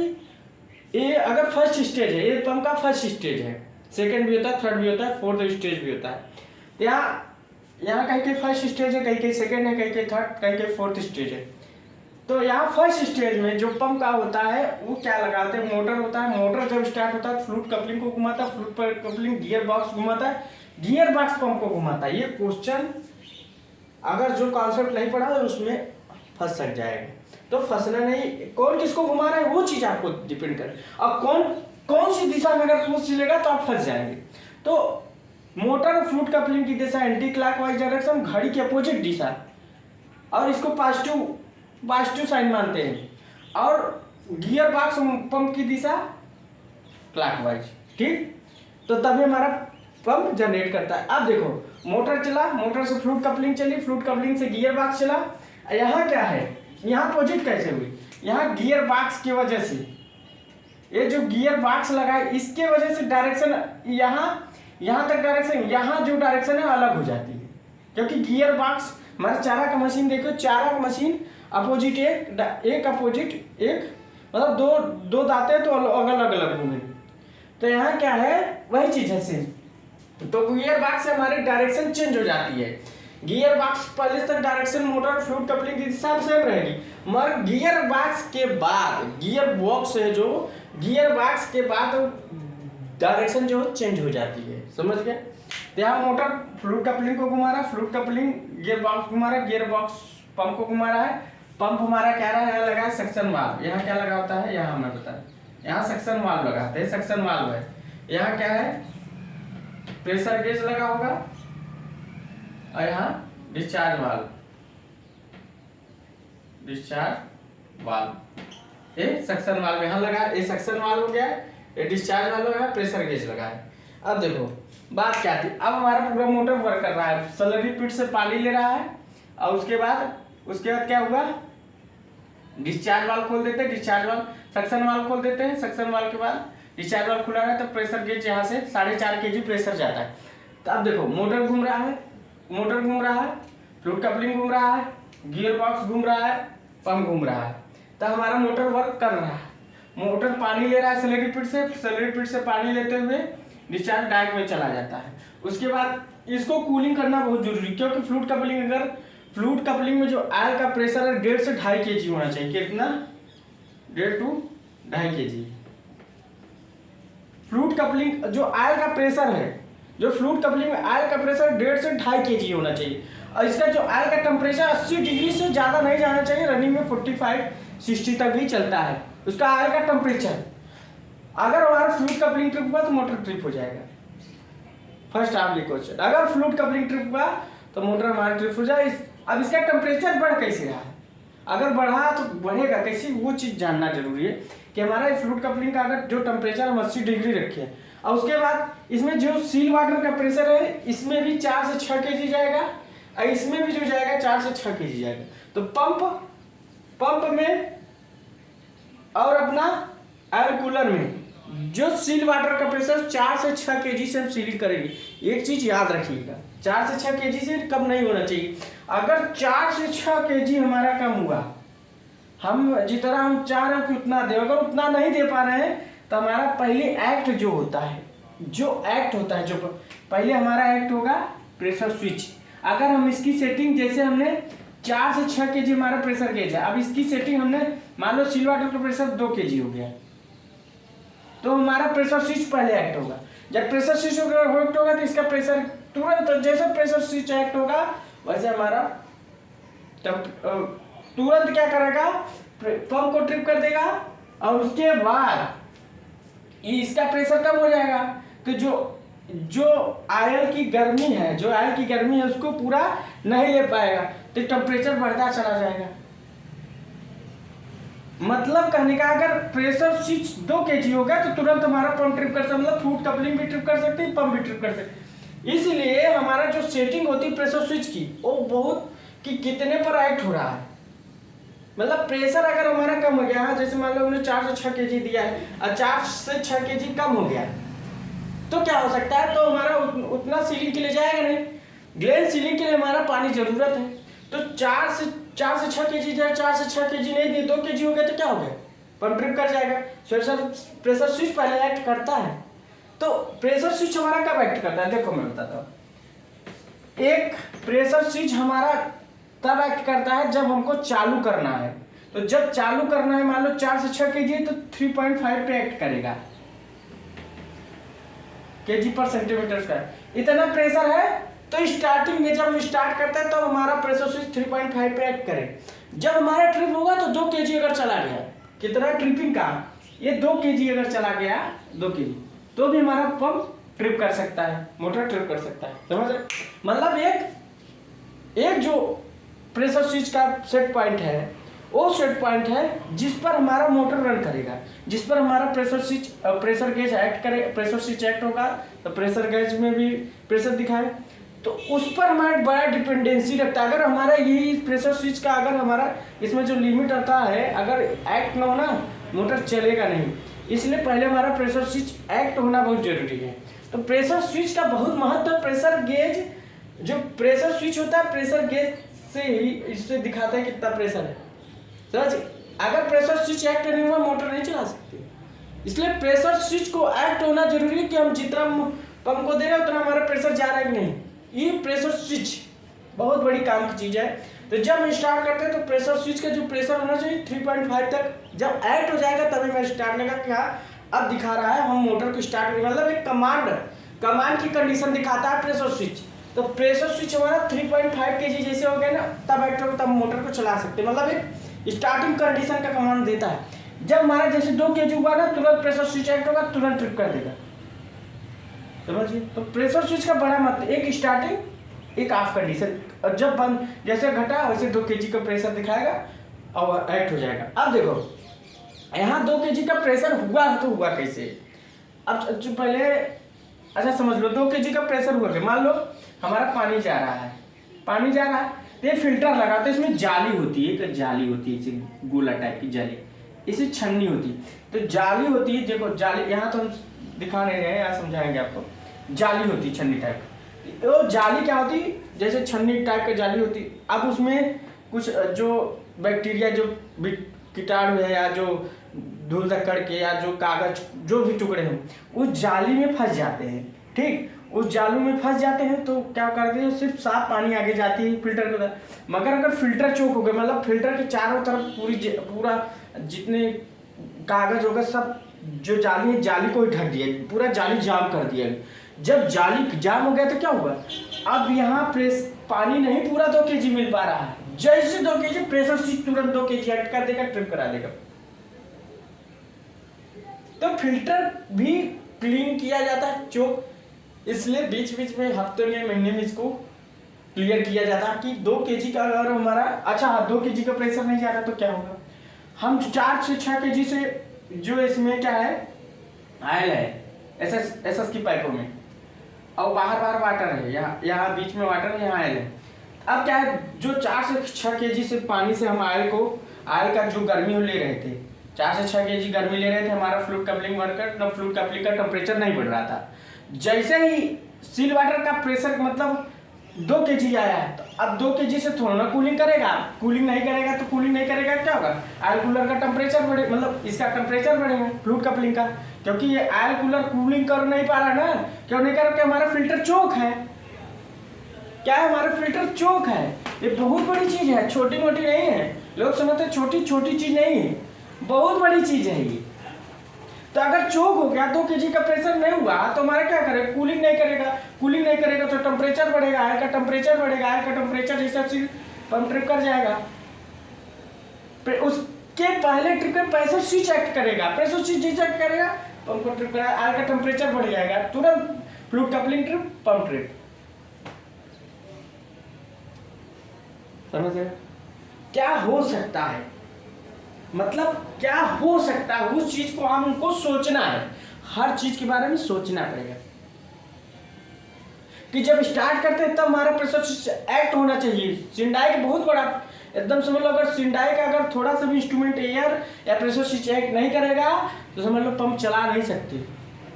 ये अगर फर्स्ट स्टेज है, ये पंप का फर्स्ट स्टेज है, सेकंड भी होता है, थर्ड भी होता है, फोर्थ स्टेज भी होता है। तो यहाँ कहीं के फर्स्ट स्टेज है, कहीं के सेकंड है, कहीं के थर्ड, कहीं के फोर्थ स्टेज है। तो यहाँ फर्स्ट स्टेज में जो पंप का होता है वो क्या लगाते हैं, मोटर होता है। मोटर जब स्टार्ट होता है फ्लूइड कपलिंग को घुमाता है, फ्लूइड कपलिंग गियर बॉक्स घुमाता है, गियर बॉक्स पंप को घुमाता है। ये क्वेश्चन अगर जो कॉन्सेप्ट नहीं पढ़ा है उसमें फंस सक जाएगा, तो फंसना नहीं, कौन किसको घुमा रहा है वो चीज आपको डिपेंड करे। अब कौन सी दिशा में अगर पूछ लेगा तो आप फंस जाएंगे। तो मोटर और फ्लूइड कपलिंग की दिशा एंटी क्लॉकवाइज डायरेक्शन, घड़ी की अपोजिट दिशा, और इसको पॉजिटिव साइन मानते हैं, और गियर बॉक्स पंप की दिशा क्लॉकवाइज, ठीक। तो तभी हमारा पंप जनरेट करता है। अब देखो मोटर चला, मोटर से फ्लूइड कपलिंग चली, फ्लूइड कपलिंग से गियर बॉक्स चला। यहाँ क्या है, यहाँ अपोजिट कैसे हुई, यहाँ गियर बॉक्स की वजह से, ये जो गियर बॉक्स लगा है इसके वजह से डायरेक्शन यहाँ तक डायरेक्शन, यहाँ जो डायरेक्शन है अलग हो जाती है, क्योंकि गियर बॉक्स हमारा चारा का मशीन देखो, चारा का मशीन अपोजिट एक अपोजिट एक, मतलब दो दाते तो अलग अलग घूमे। तो यहाँ क्या है, वही चीज है सेम। तो गियर बॉक्स से हमारी डायरेक्शन चेंज हो जाती है। गियर बॉक्स पहले तक डायरेक्शन मोटर फ्लूइड कपलिंग की दिशा सेम रहेगी, मगर गियर बॉक्स के बाद, गियर बॉक्स है जो, गियर बॉक्स के बाद डायरेक्शन जो चेंज हो जाती है, समझ गए। तो यहाँ मोटर फ्लूइड कपलिंग को घुमा रहा है, फ्लूइड कपलिंग गियर बॉक्स घुमा रहा है, गियर बॉक्स पंप को घुमा रहा है, पंप हमारा क्या रहा है, यहाँ लगा है सक्शन वाल्व। यहाँ क्या लगा होता है, यहाँ हमें पता है, यहाँ सक्शन वाल्व लगाते हैं, सक्शन वाल्व है। यहाँ क्या है, प्रेशर गेज लगा होगा, और यहाँ डिस्चार्ज वाल्व, डिस्चार्ज वाल्व, ये सक्शन वाल्व यहाँ लगा, ये सक्शन वाल्व हो गया, ये डिस्चार्ज वाल्व है, प्रेशर गेज लगा है। अब देखो बात क्या थी, अब हमारा पूरा मोटर वर्क कर रहा है, स्लरी पिट से पानी ले रहा है, और उसके बाद क्या हुआ, डिस्चार्ज वाल्व खोल देते हैं, डिस्चार्ज वाल्व, सक्शन वाल्व खोल देते हैं, सक्शन वाल्व के बाद डिस्चार्ज वाल्व खुला है, तो प्रेशर गेज यहाँ से 4.5 kg प्रेशर जाता है। तो अब देखो मोटर घूम रहा है, मोटर घूम रहा है, फ्लूइड कपलिंग घूम रहा है, गियर बॉक्स घूम रहा है, पंप घूम रहा है, तो हमारा मोटर वर्क कर रहा है। मोटर पानी ले रहा है स्लरी पिट से, स्लरी पिट से पानी लेते हुए डिस्चार्ज डायरेक्ट में चला जाता है। उसके बाद इसको कूलिंग करना बहुत जरूरी, क्योंकि फ्लूइड कपलिंग, अगर फ्लूइड कपलिंग में जो ऑयल का प्रेशर है 1.5 से 2.5 kg होना चाहिए, कितना, 1.5 to 2.5 kg। फ्लूइड कपलिंग जो ऑयल का प्रेशर है, जो फ्लूइड कपलिंग में ऑयल का प्रेशर 1.5 से 2.5 kg होना चाहिए, और इसका जो ऑयल का टेम्परेचर 80 डिग्री से ज़्यादा नहीं जाना चाहिए, रनिंग में 45-60 तक भी चलता है उसका ऑयल का टेम्परेचर। अगर हमारा फ्लूइड कपलिंग ट्रिप हुआ तो मोटर ट्रिप हो जाएगा। फर्स्ट आपली क्वेश्चन, अगर फ्लूइड कपलिंग ट्रिप हुआ तो मोटर हमारा ट्रिप हो जाए। अब इसका टेम्परेचर बढ़ कैसे रहा है, अगर बढ़ा तो बढ़ेगा कैसे, वो चीज़ जानना जरूरी है कि हमारा फ्लूइड कपलिंग का अगर जो टेम्परेचर हम 80 डिग्री रखे हैं, और उसके बाद इसमें जो सील वाटर का प्रेशर है इसमें भी 4 से 6 kg जाएगा, और इसमें भी जो जाएगा 4 से 6 kg जाएगा। तो पंप में और अपना एयर कूलर में जो सील वाटर का प्रेशर 4 से 6 kg से हम सीलिंग करेंगे। एक चीज याद रखिएगा, 4 से 6 kg से कम नहीं होना चाहिए। अगर 4 से 6 kg हमारा कम हुआ, हम जितना हम चाह रहे हैं कि उतना दे, अगर उतना नहीं दे पा रहे हैं तो हमारा पहले एक्ट जो होता है, जो पहले हमारा एक्ट होगा प्रेशर स्विच। अगर हम इसकी सेटिंग, जैसे हमने 4 से 6 kg हमारा प्रेशर गेज है, अब इसकी सेटिंग हमने मान लो सील वाटर का प्रेशर 2 kg हो गया, तो हमारा प्रेशर स्विच पहले एक्ट होगा। जब प्रेशर स्विच एक्ट होगा तो इसका प्रेशर तुरंत, जैसे प्रेशर स्विच एक्ट होगा वैसे हमारा तुरंत क्या करेगा, पंप को ट्रिप कर देगा, और उसके बाद इसका प्रेशर कम हो जाएगा। तो जो ऑयल की गर्मी है उसको पूरा नहीं ले पाएगा, तो टेम्परेचर बढ़ता चला जाएगा। मतलब कहने का, अगर प्रेशर स्विच 2 kg होगा तो तुरंत हमारा पंप ट्रिप कर सकते, मतलब फ्लूइड कपलिंग भी ट्रिप कर सकते हैं, पंप भी ट्रिप कर सकते हैं। इसलिए हमारा जो सेटिंग होती है प्रेशर स्विच की, वो बहुत कि कितने पर एक्ट हो रहा है, मतलब प्रेशर अगर हमारा कम हो गया, जैसे मान लो हमने 4 से 6 kg दिया है और 4 से 6 kg कम हो गया, तो क्या हो सकता है, तो हमारा उतना सीलिंग के लिए जाएगा नहीं। ग्लेन सीलिंग के लिए हमारा पानी जरूरत है, तो 4 से 6 kg जाए, 4 से 6 kg नहीं दिए, 2 kg हो गया तो क्या हो गया, पंप ट्रिप कर जाएगा। प्रेशर स्विच पहले एक्ट करता है। तो प्रेशर स्विच हमारा कब एक्ट करता है, देखो मैं बताता हूँ। एक प्रेशर स्विच हमारा तब एक्ट करता है जब हमको चालू करना है। तो जब चालू करना है, मान लो 4 से 6 kg है तो 3.5 पे एक्ट करेगा, kg पर सेंटीमीटर स्क्वायर। इतना प्रेशर है, तो स्टार्टिंग में जब हम स्टार्ट करते हैं तो हमारा प्रेशर स्विच 3.5 पे एक्ट करे। जब हमारा ट्रिप होगा तो 2 kg अगर चला गया, कितना ट्रिपिंग का, ये 2 kg अगर चला गया, 2 kg, तो भी हमारा पंप ट्रिप कर सकता है, मोटर ट्रिप कर सकता है। समझ रहे, मतलब एक जो प्रेशर स्विच का सेट पॉइंट है, वो सेट पॉइंट है जिस पर हमारा मोटर रन करेगा, जिस पर हमारा प्रेशर गेज एक्ट करे, प्रेशर स्विच एक्ट होगा तो प्रेशर गेज में भी प्रेशर दिखाए, तो उस पर हमारा बड़ा डिपेंडेंसी रखता है। अगर हमारा यही प्रेशर स्विच का, अगर हमारा इसमें जो लिमिट आता है, अगर एक्ट ना हो ना, मोटर चलेगा नहीं। इसलिए पहले हमारा प्रेशर स्विच एक्ट होना बहुत जरूरी है। तो प्रेशर स्विच का बहुत महत्व, प्रेशर गेज, जो प्रेशर स्विच होता है प्रेशर गेज से ही इससे दिखाता है कितना प्रेशर है। समझ, अगर प्रेशर स्विच एक्ट नहीं हुआ मोटर नहीं चला सकते। इसलिए प्रेशर स्विच को एक्ट होना जरूरी है कि हम जितना पंप को दे रहे हैं उतना हमारा प्रेशर जा रहा है कि नहीं। ये प्रेशर स्विच बहुत बड़ी काम की चीज़ है। तो जब हम स्टार्ट करते हैं तो प्रेशर स्विच का जो प्रेशर होना चाहिए 3.5 तक, जब एक्ट हो जाएगा तभी मैं स्टार्ट लगा कि हाँ अब दिखा रहा है, हम मोटर को स्टार्ट करेंगे। मतलब एक कमांड कमांड की कंडीशन दिखाता है प्रेशर स्विच। तो प्रेशर स्विच हमारा 3.5 kg जैसे हो गया ना, तब एक्टर तब मोटर को चला सकते हैं। मतलब एक स्टार्टिंग कंडीशन का कमांड देता है। जब हमारा जैसे 2 kg हुआ ना, तुरंत प्रेशर स्विच एक्ट होगा, तुरंत ट्रिप कर देगा। समझिए, तो प्रेशर स्विच का बड़ा मतलब एक स्टार्टिंग एक ऑफ कंडीशन, और जब बंद जैसे घटा वैसे 2 kg का प्रेशर दिखाएगा और एक्ट हो जाएगा। अब देखो यहाँ 2 kg का प्रेशर हुआ तो हुआ कैसे। अब जो पहले अच्छा समझ लो, 2 kg का प्रेशर हुआ क्या, मान लो हमारा पानी जा रहा है, पानी जा रहा है तो ये फिल्टर लगा, तो इसमें जाली होती है, एक जाली होती है इसे गोला टाइप की जाली, इसे छन्नी होती है। तो जाली होती है, देखो जाली यहाँ तो हम दिखा नहीं रहे हैं, यहाँ समझाएंगे आपको। जाली होती है छन्नी टाइप, तो जाली क्या होती है, जैसे छन्नी टाइप की जाली होती। अब उसमें कुछ जो बैक्टीरिया जो कीटाणु है या जो धूल धक्कड़ के या जो कागज जो भी टुकड़े हैं उस जाली में फंस जाते हैं। ठीक, उस जालू में फंस जाते हैं तो क्या करते हैं, सिर्फ साफ पानी आगे जाती है फिल्टर के अंदर। मगर अगर फिल्टर चोक हो गया, मतलब फिल्टर के चारों तरफ पूरा जितने कागज होगा सब जो जाली है, जाली को ही ढक दिया, पूरा जाली जाम कर दिया। जब जाली जाम हो गया तो क्या हुआ, अब यहाँ पानी नहीं पूरा 2 kg मिल पा रहा है। जैसे 2 kg प्रेशर स्विच तुरंत 2 kg ऐड कर देगा, ट्रिप करा देगा। तो फिल्टर भी क्लीन किया जाता है चोक, इसलिए बीच बीच में हफ्ते में महीने में इसको क्लियर किया जाता है कि 2 kg का अगर हमारा 2 kg का प्रेशर नहीं जा रहा तो क्या होगा। हम 4 से 6 kg से जो इसमें क्या है आयल है एसएस की पाइपों में, और बाहर वाटर है, यहाँ बीच में वाटर है, यहाँ आयल है। अब क्या है, जो 4 से 6 kg से पानी से हम आयल का जो गर्मी ले रहे थे, 4 से 6 kg गर्मी ले रहे थे, हमारा fluid coupling worker fluid coupling का टेम्परेचर नहीं बढ़ रहा था। जैसे ही सील वाटर का प्रेशर मतलब 2 kg आया है, तो अब 2 kg से थोड़ा ना कूलिंग करेगा, कूलिंग नहीं करेगा क्या होगा, आयल कूलर का टेम्परेचर बढ़े, मतलब इसका टेम्परेचर बढ़ेगा फ्लूइड कपलिंग का, क्योंकि ये आयल कूलर कूलिंग कर नहीं पा रहा ना। क्यों नहीं कर रहा, हमारा फिल्टर चोक है। क्या है, हमारा फिल्टर चोक है। ये बहुत बड़ी चीज है, छोटी मोटी नहीं है। लोग समझते छोटी छोटी चीज नहीं है, बहुत बड़ी चीज है ये। तो अगर चोक हो गया, 2 kg का प्रेशर नहीं हुआ तो हमारा क्या करेगा, कूलिंग नहीं करेगा तो टेम्परेचर बढ़ेगा, आयल का टेम्परेचर जैसे पंप ट्रिप कर जाएगा। उसके पहले ट्रिप में प्रेशर स्विच एक्ट करेगा, पंप को ट्रिप करेगा, आयल का टेम्परेचर बढ़ जाएगा, तुरंत fluid coupling trip, pump trip. समझ गए क्या हो सकता है, मतलब क्या हो सकता है, उस चीज को हमको सोचना है, हर चीज के बारे में सोचना पड़ेगा कि जब स्टार्ट करते हैं तब हमारा प्रेशर स्विच एक्ट होना चाहिए। सिंडाई का बहुत बड़ा एकदम समझ लो, अगर सिंडाई का अगर थोड़ा सा भी इंस्ट्रूमेंट एयर या प्रेशर स्विच एक्ट नहीं करेगा तो समझ लो पंप चला नहीं सकते।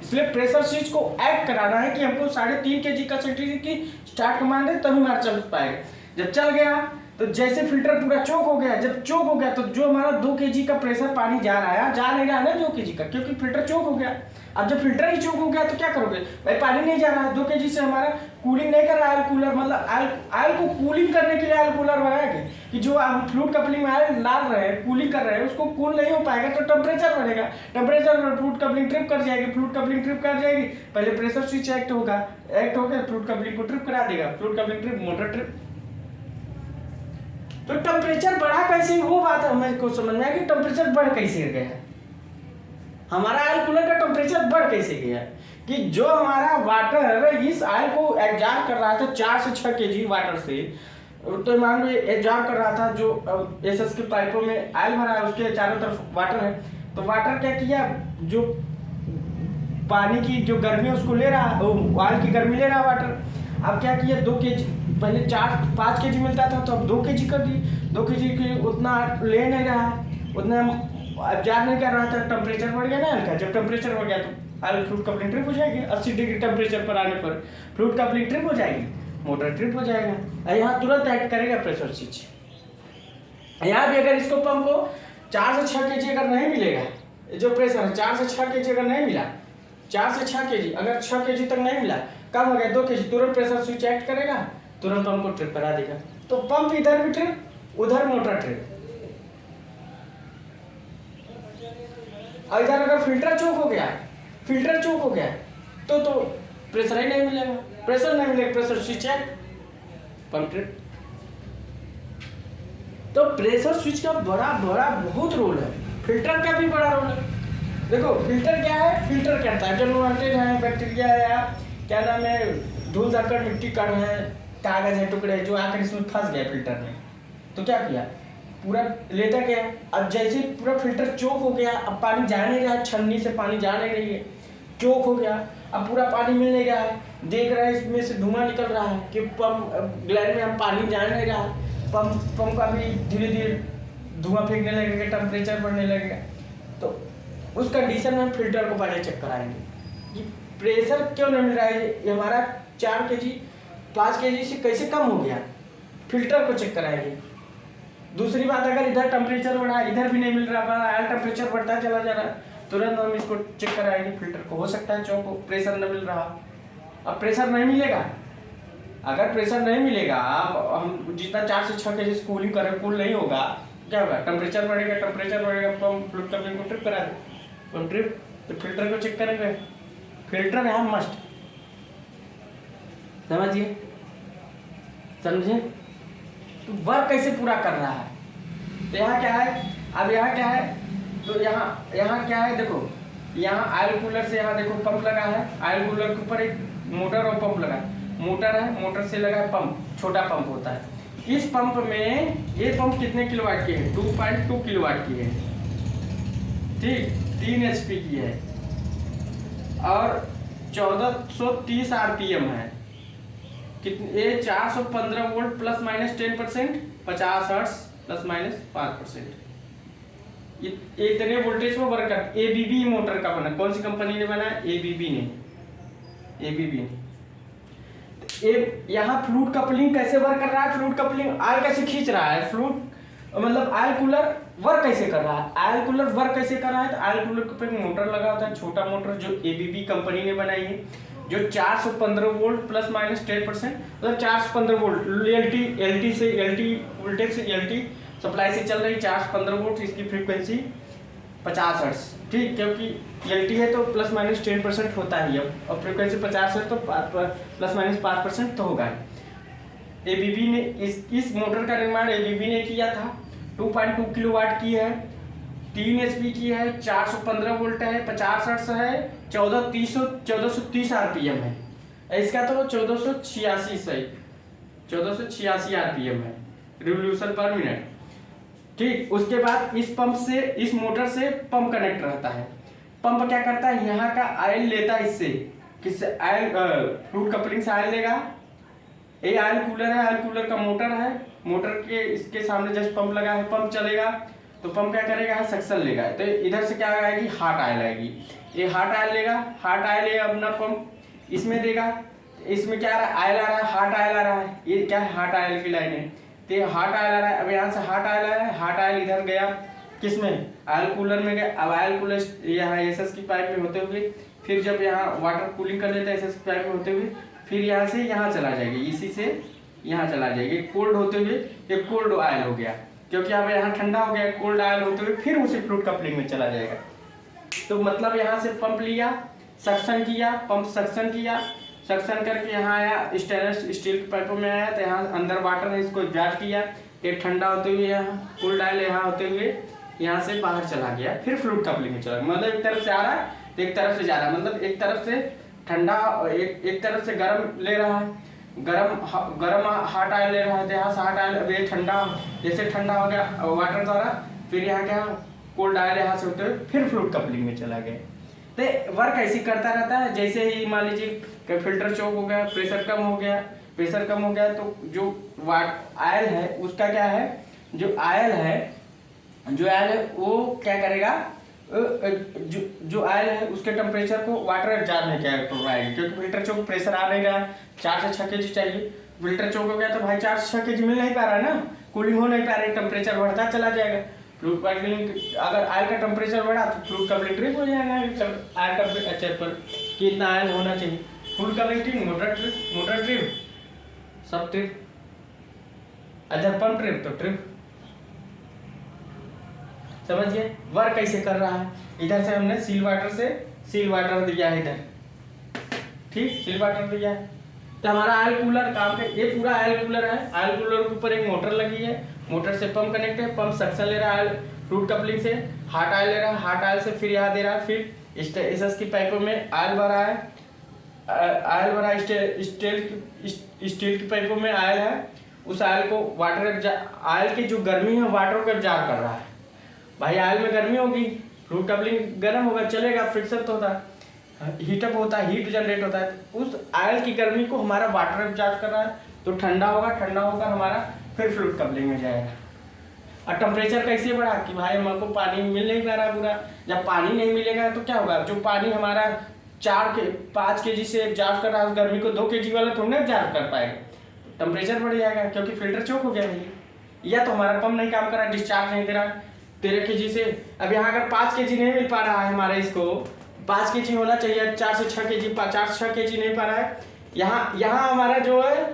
इसलिए प्रेशर स्विच को एक्ट कराना है कि हमको 3.5 kg का सेंटीग्रेड की स्टार्ट कमांड है, तभी हमारा चल पाएगा। जब चल गया तो जैसे फिल्टर पूरा चोक हो गया, जब चोक हो गया तो जो हमारा 2 kg का प्रेशर पानी जा नहीं रहा है ना 2 kg का, क्योंकि फिल्टर चोक हो गया। अब जब फिल्टर ही चोक हो गया तो क्या करोगे भाई, पानी नहीं जा रहा है 2 kg से, हमारा कूलिंग नहीं कर रहा है कूलर, मतलब आयल को कूलिंग करने के लिए आयल कूलर बनाएंगे कि जो हम फ्लूइड कपलिंग में आयल डाल रहे हैं, कूलिंग कर रहे हैं, उसको कूल नहीं हो पाएगा तो टेम्परेचर बढ़ेगा, टेम्परेचर फ्लूइड कपलिंग ट्रिप कर जाएगी, पहले प्रेशर स्विच एक्ट होगा फ्लूइड कपलिंग को ट्रिप करा देगा, fluid coupling trip, motor trip. तो टेम्परेचर बढ़ा कैसे, वो बात हमें को समझना है कि टेम्परेचर बढ़ कैसे गया, हमारा आयल कूलर का टेम्परेचर बढ़ कैसे गया, कि जो हमारा वाटर इस आयल को एग्जॉस्ट कर रहा था 4 से 6 kg वाटर से, तो मान लो एग्जॉस्ट कर रहा था, जो एसएस के पाइपों में आयल भरा है उसके चारों तरफ वाटर है, तो वाटर क्या किया, जो पानी की जो गर्मी है उसको ले रहा, आयल की गर्मी ले रहा वाटर। अब क्या किया, 2 kg पहले 4-5 kg मिलता था तो अब 2 kg कर दी, 2 kg के उतना ले नहीं रहा है, उतना एब्जॉर्ब नहीं कर रहा था, टेम्परेचर बढ़ गया ना हल्का, जब टेम्परेचर बढ़ गया तो आयल फ्लूइड कपलिंग ट्रिप हो जाएगी, 80 डिग्री टेम्परेचर पर आने पर फ्लूइड कपलिंग ट्रिप हो जाएगी, मोटर ट्रिप हो जाएगा, यहाँ तुरंत एक्ट करेगा प्रेशर स्विच। यहाँ भी अगर इसको पंप को 4 से 6 kg अगर नहीं मिलेगा, जो प्रेशर है 4 से 6 kg अगर नहीं मिला, 4 से 6 kg अगर 6 kg तक नहीं मिला, कम हो गया 2 kg, तुरंत प्रेशर स्विच एक्ट करेगा, तुरंत पंप को ट्रिप करा देगा। तो पंप इधर भी ट्रिप, उधर मोटर ट्रिप। और इधर अगर फिल्टर चोक हो गया तो प्रेशर ही नहीं मिलेगा, प्रेशर नहीं मिलेगा, प्रेशर स्विच है पंप ट्रिप। तो प्रेशर स्विच का बड़ा बड़ा बहुत रोल है, फिल्टर का भी बड़ा रोल है। देखो फिल्टर क्या है, फिल्टर करता है जो अनवांटेड है, बैक्टीरिया है या क्या नाम है, धूल धक्कड़ मिट्टी कण है, कागज है, टुकड़े जो आकर इसमें फंस गया फिल्टर में, तो क्या किया, पूरा लेता गया। अब जैसे पूरा फिल्टर चोक हो गया, अब पानी जा नहीं रहा है, छन्नी से पानी जा नहीं रही है, चोक हो गया, अब पूरा पानी मिल नहीं रहा है, देख रहे हैं इसमें से धुआं निकल रहा है कि पंप ग्लैंड में हम पानी जा नहीं रहा है, पंप का भी धीरे धीरे धुआं फेंकने लगेगा, टेम्परेचर बढ़ने लगेगा। तो उस कंडीशन में हम फिल्टर को पहले चेक कराएंगे कि प्रेशर क्यों नहीं मिल रहा है, ये हमारा 4 kg 5 kg से कैसे कम हो गया, फिल्टर को चेक कराएंगे। दूसरी बात, अगर इधर टेम्परेचर बढ़ा, इधर भी नहीं मिल रहा, आयल टेम्परेचर बढ़ता चला जा रहा है, तुरंत हम इसको चेक कराएंगे फिल्टर को। हो सकता है चौक को प्रेशर न मिल रहा। अब प्रेशर नहीं मिलेगा, अगर प्रेशर नहीं मिलेगा, हम जितना 4 से 6 kg कूलिंग करें, कूल नहीं होगा, क्या होगा, टेम्परेचर बढ़ेगा, पंप फ्लूइड कपलिंग को ट्रिप करा दे, पंप ट्रिप, तो फिल्टर को चेक करेंगे। फिल्टर यहाँ मस्ट, समझिए, समझे, तो वर्क कैसे पूरा कर रहा है। तो यहाँ क्या है, अब यहाँ क्या है, तो यहाँ क्या है, देखो यहाँ ऑयल कूलर से, यहाँ देखो पंप लगा है, ऑयल कूलर के ऊपर एक मोटर और पंप लगा है, मोटर है, मोटर से लगा है पंप, छोटा पंप होता है। इस पंप में, ये पंप कितने किलोवाट की है, 2.2 किलोवाट की है, ठीक, 3 HP की है और 1430 RPM है। कितने, ये 415 volt plus minus 10%, 50 hertz plus minus 5%, इतने वोल्टेज में वर्क कर। एबीबी मोटर का बना, कौन सी कंपनी ने बनाया, एबीबी ने। यहाँ फ्लूइड कपलिंग कैसे वर्क कर रहा है, फ्लूइड कपलिंग ऑयल कैसे खींच रहा है, फ्लूइड मतलब ऑयल कूलर वर्क कैसे कर रहा है, ऑयल कूलर वर्क कैसे कर रहा है, तो ऑयल कूलर के ऊपर एक मोटर लगा होता है, छोटा मोटर जो एबीबी कंपनी ने बनाई है, जो 415 वोल्ट प्लस माइनस 10%, मतलब 415 वोल्ट एलटी से एलटी वोल्टेज से एलटी सप्लाई से चल रही 415 वोल्ट, इसकी फ्रीक्वेंसी 50 हर्ट्ज, ठीक, क्योंकि एलटी है तो प्लस माइनस 10% होता ही, अब फ्रीक्वेंसी 50 है तो प्लस माइनस 5% तो होगा। एबीबी ने इस मोटर का निर्माण एबीबी ने किया था, 2.2 किलोवाट की है, 3 HP की है, 415 वोल्ट है, 50 हर्ट्ज है, 1430 RPM है, इसका तो 1486 RPM है, रिवोल्यूशन पर मिनट, ठीक। उसके बाद इस पंप से, इस मोटर से पंप कनेक्ट रहता है, पंप क्या करता है, यहाँ का ऑयल लेता है, इससे किससे, ऑयल फ्लूइड कपलिंग से ऑयल लेगा। ये ऑयल कूलर है, ऑयल कूलर का मोटर है, मोटर के इसके सामने जस्ट पंप लगा है, पंप चलेगा तो पंप क्या करेगा, सक्शन लेगा, तो इधर से क्या आएगी, हॉट ऑयल आएगी, ये हॉट ऑयल लेगा, हॉट ऑयल अपना पंप इसमें देगा, इसमें क्या आ रहा है, ऑयल आ रहा है, हॉट ऑयल आ रहा है, ये क्या है, हॉट ऑयल की लाइन है, तो ये हॉट ऑयल आ रहा है। अब यहाँ से हॉट ऑयल आया है, हॉट ऑयल इधर गया किसमें, ऑयल कूलर में गया, अब ऑयल कूलर यहाँ एसएस की पाइप में होते हुए, फिर जब यहाँ वाटर कूलिंग कर लेता है एसएस की पाइप में होते हुए, फिर यहाँ से यहाँ चला जाएगी, इसी से यहाँ चला जाएगी, कोल्ड होते हुए ये कोल्ड ऑयल हो गया, क्योंकि अब यहाँ ठंडा हो गया, कोल्ड ऑयल होते हुए फिर उसी फ्लूइड कपलिंग में चला जाएगा। तो मतलब यहाँ से पंप लिया, सक्शन किया, पंप सक्शन किया, सक्शन करके यहाँ आया, स्टेनलेस स्टील के पाइपों में आया, तो यहाँ अंदर वाटर है, इसको एग्जॉस्ट किया, एक ठंडा होते हुए यहाँ कोल्ड ऑयल यहाँ होते हुए यहाँ से बाहर चला गया, फिर फ्लूइड कपलिंग में चला गया। मतलब एक तरफ से आ रहा है तो एक तरफ से जा रहा है, मतलब एक तरफ से ठंडा, एक तरफ से गर्म ले रहा है, गर्म हॉट ऑयल ले रहा है, तो यहाँ से हॉट ऑयल, अब ये ठंडा, जैसे ठंडा हो गया वाटर द्वारा, फिर यहाँ क्या कोल्ड ऑयल यहाँ से होते हुए फिर फ्लूइड कपलिंग में चला गया। तो वर्क ऐसी करता रहता है। जैसे ही मान लीजिए कि फिल्टर चौक हो गया, प्रेशर कम हो गया, तो जो ऑयल है उसका क्या है, जो ऑयल है वो क्या करेगा, जो ऑयल है उसके टेम्परेचर को वाटर एब्जॉर्ब नहीं किया प्रोवाइड, क्योंकि फिल्टर चौक प्रेशर आ नहीं रहा, 4 से 6 kg चाहिए, फिल्टर चौक हो गया तो भाई 4 से 6 kg मिल नहीं पा रहा है ना, कूलिंग हो नहीं पा रही, टेम्परेचर बढ़ता चला जाएगा। फ्लूइड कपलिंग, अगर ऑयल का टेम्परेचर बढ़ा तो फ्लूइड कपलिंग ट्रिप हो जाएगा, ऑयल टेम्परेचर पर कितना ऑयल होना चाहिए, fluid coupling trip, motor trip सब ट्रिप, अदर पंप ट्रिप तो ट्रिप। समझिए वर्क कैसे कर रहा है। इधर से हमने सील वाटर दिया है इधर, ठीक, चिल वाटर दिया है। तो हमारा ऑयल कूलर काम पे, ये पूरा ऑयल कूलर है। ऑयल कूलर के ऊपर एक मोटर लगी है, मोटर से पंप कनेक्ट है, पंप सक्शन ले रहा है ऑयल फ्लूइड कपलिंग से, हॉट ऑयल ले रहा है, हॉट ऑयल से फिर यहाँ दे रहा है, फिर एसएस की पाइपों में ऑयल भरा है, ऑयल भरा है, स्टील की पाइपों में ऑयल है। उस ऑयल को ऑयल की जो गर्मी है वाटर को एब्जॉर्ब कर रहा है। भाई ऑयल में गर्मी होगी, फ्लूइड कपलिंग गर्म होगा, चलेगा, फ्रिक्शन तो होता है, हीटअप होता है, हीट जनरेट होता है। तो उस ऑयल की गर्मी को हमारा वाटर एब्जॉर्ब कर रहा है, तो ठंडा होगा हमारा, फिर फ्लूइड कपलिंग में जाएगा। और टेम्परेचर कैसे बढ़ा कि भाई हमको पानी मिल नहीं पा रहा पूरा। जब पानी नहीं मिलेगा तो क्या होगा, जो पानी हमारा 5 kg से एब्जॉर्ब कर रहा है उस गर्मी को 2 kg वाला थोड़ा एब्जॉर्ब कर पाएगा, टेम्परेचर बढ़ जाएगा, क्योंकि फिल्टर चोक हो गया भाई। या तो हमारा पंप नहीं काम कर रहा, डिस्चार्ज नहीं दे रहा 13 kg से। अब यहाँ अगर 5 kg नहीं मिल पा रहा है हमारे, इसको 5 kg होना चाहिए, 4 से 6 kg, 4 से 6 kg नहीं पा रहा है। यहाँ हमारा जो है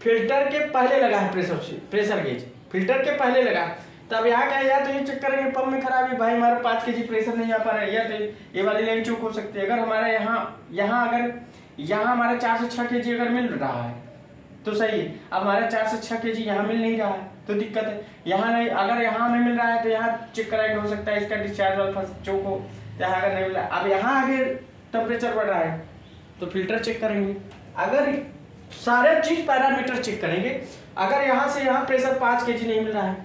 फिल्टर के पहले लगा है प्रेशर गेज, फिल्टर के पहले लगा। तब यहाँ क्या है, या तो ये चेक करेंगे पंप में खराबी, भाई हमारा 5 kg प्रेशर नहीं आ पा रहा है, या तो ये वाली लाइन चूक हो सकती है। अगर हमारा यहाँ हमारा 4 से 6 kg अगर मिल रहा है तो सही है। अब हमारा 4 से 6 kg यहाँ मिल नहीं रहा है तो दिक्कत है। यहाँ नहीं, अगर यहाँ हमें मिल रहा है तो यहाँ चेक कराएंगे, हो सकता है इसका डिस्चार्ज वाला चोक हो, यहाँ अगर नहीं मिल रहा। अब यहाँ आगे टेम्परेचर बढ़ रहा है तो फिल्टर चेक करेंगे, अगर सारे चीज पैरामीटर चेक करेंगे। अगर यहाँ से यहाँ प्रेशर 5 kg नहीं मिल रहा है,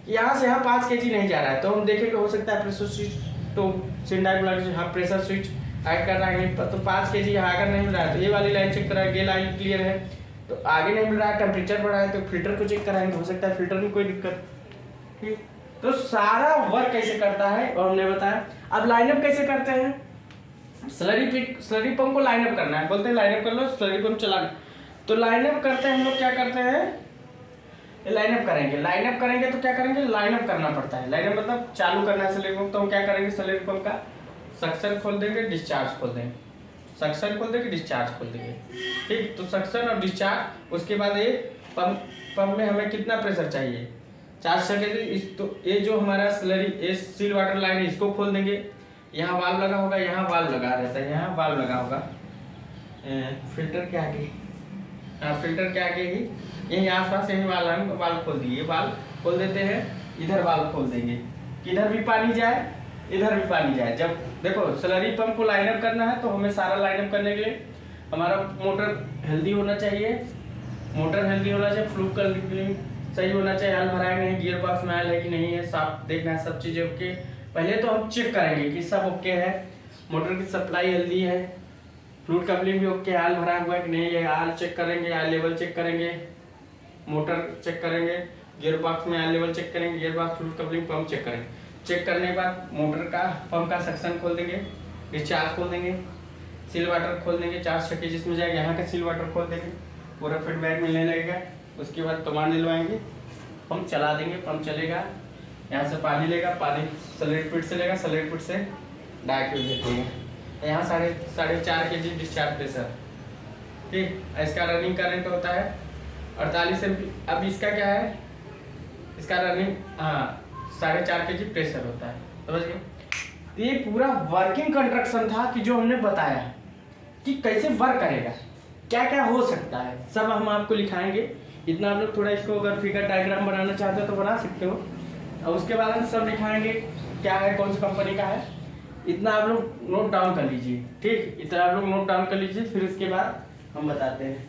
यहाँ से यहाँ 5 kg नहीं जा रहा है, तो हम देखेंगे हो सकता है प्रेशर स्विच, तो सिंडाई बोला हाँ प्रेशर स्विच ऐड कर रहा है, तो 5 kg यहाँ अगर नहीं मिल रहा है तो ये वाली लाइन चेक कराएंगे, ये लाइन क्लियर है तो आगे नहीं मिल रहा है, टेम्परेचर बढ़ा है तो फिल्टर को चेक कराएंगे, हो सकता है फिल्टर में कोई दिक्कत। ठीक, तो सारा वर्क कैसे करता है और हमने बताया। अब लाइनअप कैसे करते हैं, स्लरी पंप को लाइनअप करना है, बोलते हैं लाइनअप कर लो, स्लरी पंप चलाना। तो लाइनअप करते हैं हम लोग, क्या करते हैं, लाइनअप करेंगे तो क्या करेंगे, लाइनअप करना पड़ता है। लाइनअप मतलब चालू करना है स्लरी पंप, तो हम क्या करेंगे, स्लरी पंप का सक्शन खोल देंगे, डिस्चार्ज खोल देंगे, सक्शन खोल देंगे, डिस्चार्ज खोल देंगे। ठीक, तो सक्शन और डिस्चार्ज, उसके बाद ये पंप में हमें कितना प्रेशर चाहिए, 4 सेकेंड। तो ये जो हमारा स्लरी सील वाटर लाइन है इसको खोल देंगे, यहाँ वाल्व लगा होगा, यहाँ वाल्व लगा रहता है, यहाँ वाल्व लगा होगा फिल्टर के आगे, फिल्टर के आगे ही यही आसपास यही वाल्व खोल दिए, वाल्व खोल देते हैं, इधर वाल्व खोल देंगे, किधर भी पानी जाए, इधर भी पानी जाए। जब देखो स्लरी पंप को लाइनअप करना है तो हमें सारा लाइनअप करने के लिए हमारा मोटर हेल्दी होना चाहिए, फ्लूइड कपलिंग सही होना चाहिए, ऑयल भरा है नहीं, गियर बॉक्स में ऑयल है कि नहीं है, साफ देखना है, सब चीज़ ओके। पहले तो हम चेक करेंगे कि सब ओके है, मोटर की सप्लाई हेल्दी है, फ्लूइड कपलिंग भी ओके, ऑयल भरा हुआ है कि नहीं है, ऑयल चेक करेंगे, ऑयल लेवल चेक करेंगे, मोटर चेक करेंगे, गियर बॉक्स में ऑयल लेवल चेक करेंगे, gear box fluid coupling pump check करेंगे। चेक करने के बाद मोटर का पंप का सक्शन खोल देंगे, डिस्चार्ज खोल देंगे, सील वाटर खोल देंगे, 4 छक्के जिसमें जाएगा, यहाँ का सील वाटर खोल देंगे, पूरा फीडबैक मिलने लगेगा। उसके बाद कमांड दिलवाएंगे, पंप चला देंगे, पंप चलेगा, यहाँ से पानी लेगा, पानी सलेट पिट से लेगा, सलेट पिट से डायरेक्ट देंगे, यहाँ 4.5 kg डिस्चार्ज प्रेशर। ठीक, इसका रनिंग करंट होता है 48 एम्पीयर। अब इसका क्या है, इसका रनिंग 4.5 kg प्रेशर होता है, समझ गए। ये पूरा वर्किंग कंस्ट्रक्शन था कि जो हमने बताया कि कैसे वर्क करेगा, क्या क्या हो सकता है, सब हम आपको लिखाएंगे। इतना आप लोग थोड़ा इसको अगर फिगर डायग्राम बनाना चाहते हो तो बना सकते हो, और उसके बाद हम सब लिखाएंगे क्या है, कौन सी कंपनी का है, इतना आप लोग नोट डाउन कर लीजिए। ठीक, इतना आप लोग नोट डाउन कर लीजिए, फिर उसके बाद हम बताते हैं।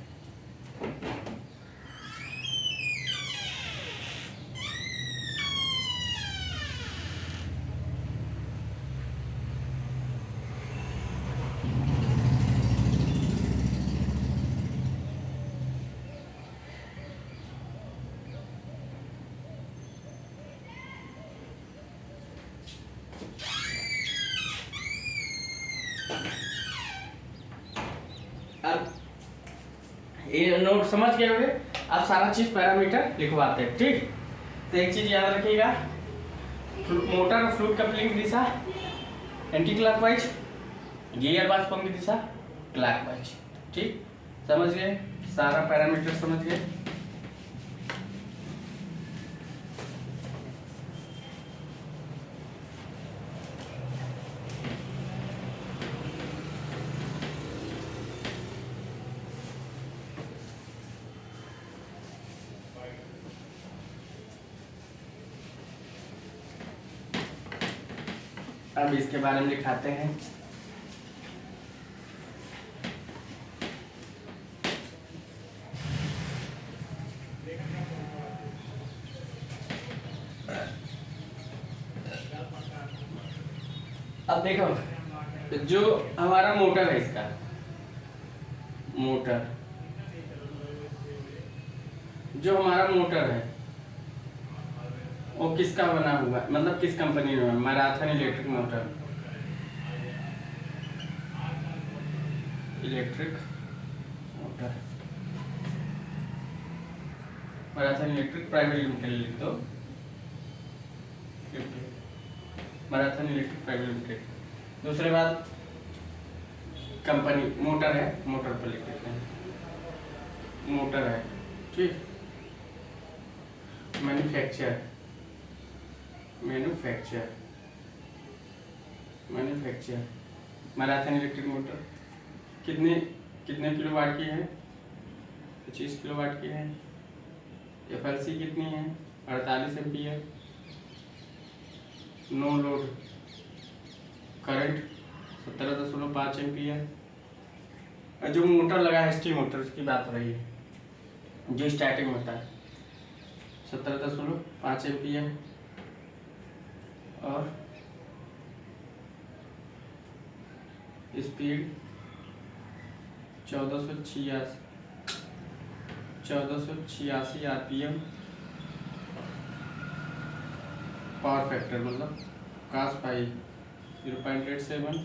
अब ये नोट समझ गए होंगे, अब सारा चीज पैरामीटर लिखवाते हैं। ठीक, तो एक चीज याद रखिएगा, मोटर फ्लूइड कपलिंग की दिशा anti clockwise, gear box pump की दिशा क्लॉकवाइज। ठीक, समझ गए, सारा पैरामीटर समझ गए। अब इसके बारे में दिखाते हैं। अब देखो जो हमारा मोटर है, इसका मोटर, जो हमारा मोटर है वो किसका बना हुआ है, मतलब किस कंपनी में? Marathon electric motor, electric motor, marathon electric private limited लिख दो, मैराथन इलेक्ट्रिक प्राइवेट लिमिटेड। दूसरी बात कंपनी मोटर है, मोटर पर लिख देते हैं, मोटर है, ठीक। Manufacture, manufacture, manufacture marathon electric motor कितने कितने किलोवाट की है? 25 किलोवाट की है। एफएलसी कितनी है? 48 ampere. No load current 17.5 ampere. और जो मोटर लगा है एसटी मोटर, उसकी बात हो रही है, जो स्टार्टिंग होता है 17.5 एम्पीयर और स्पीड 1486 आरपीएम। पावर फैक्टर मतलब कास पाई 0.87,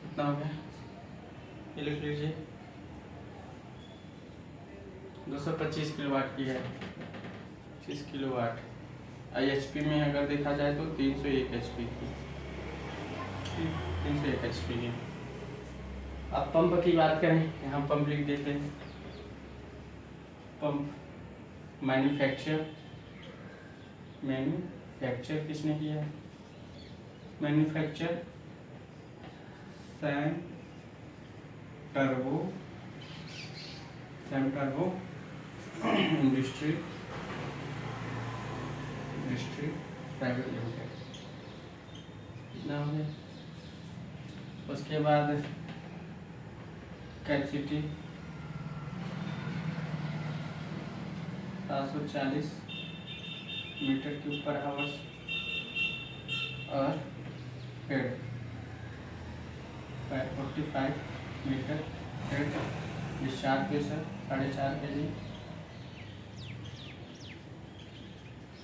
कितना हो गया ये लिख लीजिए। 225 किलोवाट की है, 25 किलोवाट। आईएचपी में अगर देखा जाए तो 301 एचपी की, 301 एचपी की। अब पंप की बात करें, यहाँ पंप लिख देते हैं। पंप मैन्युफैक्चर, मैन्युफैक्चर किसने किया है? Manufacture Sam Turbo, Sam turbo industry private limited. कितना हो गया? उसके बाद कैपेसिटी 740 मीटर क्यूब पर आवर्स और head 545 metre head. Discharge pressure 4.5 kg,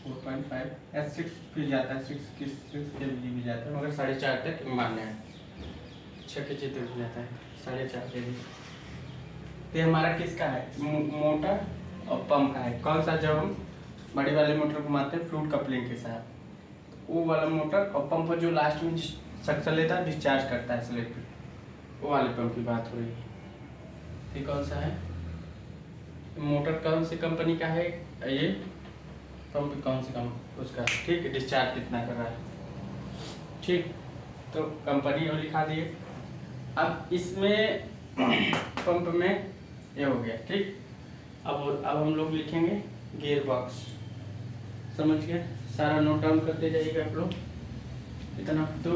4.5 S6 भी जाता है, 6 kg भी जाता है, मगर 4.5 तक मान्य है। 6 kg तक भी जाता है, 4.5 kg। तो हमारा किसका है? मोटर और पंप का है। कौन सा? जब हम बड़ी वाले मोटर घुमाते हैं फ्लूइड कपलिंग के साथ, वो वाला मोटर, और पंप जो लास्ट में सक्शन लेता है, डिस्चार्ज करता है स्लेट पे, वो वाले पंप की बात हो रही है। ये कौन सा है? मोटर कौन सी कंपनी का है? ये पंप कौन सी कंपनी उसका, ठीक है। डिस्चार्ज कितना कर रहा है, ठीक। तो कंपनी और लिखा दिए। अब इसमें पंप में ये हो गया, ठीक। अब हम लोग लिखेंगे गियर बॉक्स, समझ गए? सारा नोट डाउन करते जाइएगा आप लोग। इतना तो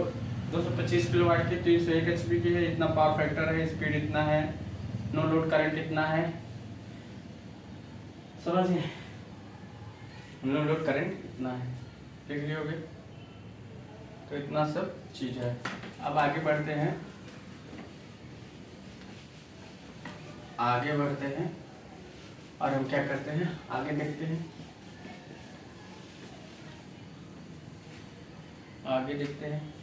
225 किलोवाट की, 301 एचपी की है, इतना पावर फैक्टर है, स्पीड इतना है, नो लोड करंट इतना है, समझ गए? नो लोड करंट इतना है, लिख लिए होगे? तो इतना सब चीज है। अब आगे बढ़ते हैं, आगे बढ़ते हैं और हम क्या करते हैं, आगे देखते हैं, आगे देखते हैं।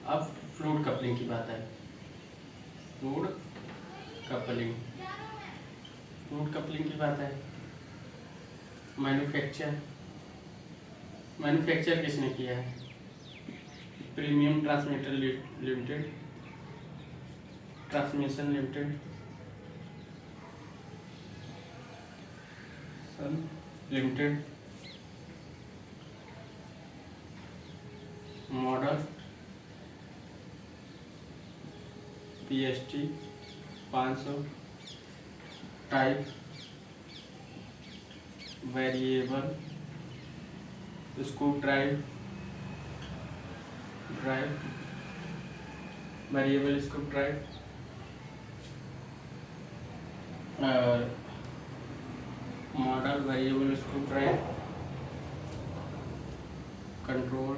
अब फ्लूइड कपलिंग की बात है। फ्लूइड कपलिंग, फ्लूइड कपलिंग की बात है। मैन्युफैक्चर, मैन्युफैक्चर किसने किया है? Premium transmitter limited, transmission limited, sun limited. Model PST 500, type variable, screw drive, drive, variable screw drive, model variable screw drive, control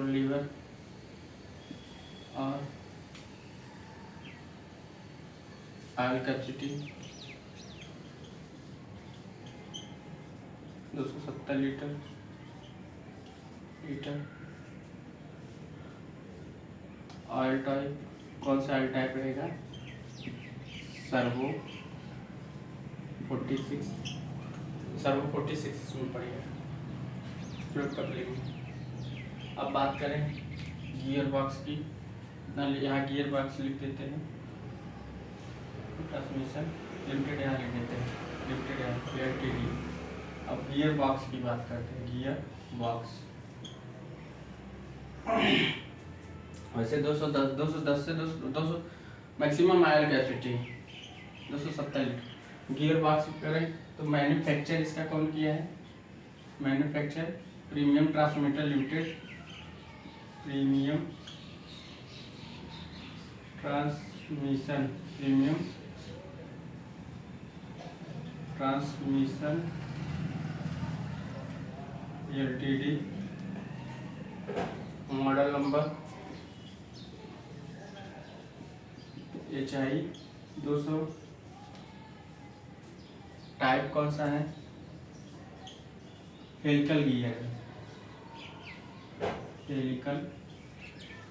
lever, और oil capacity 270 litre. Oil type, कौन सा ऑयल टाइप रहेगा? सर्वो 46, इसमें पड़ेगा फ्लूइड कपलिंग। अब बात करें गियर बॉक्स की, यहाँ गियर बॉक्स लिख देते हैं, ट्रांसमिशन लिमिटेड यहाँ लिख देते हैं, LTD। अब गियर बॉक्स की बात करते हैं, गियर बॉक्स वैसे 210 से 200 maximum oil capacity 270 litre. Gear box करें तो मैन्युफैक्चर इसका कौन किया है? Manufacture premium transmitter limited, premium transmission LTD। Model number HI 200। Type कौन सा है? हेलिकल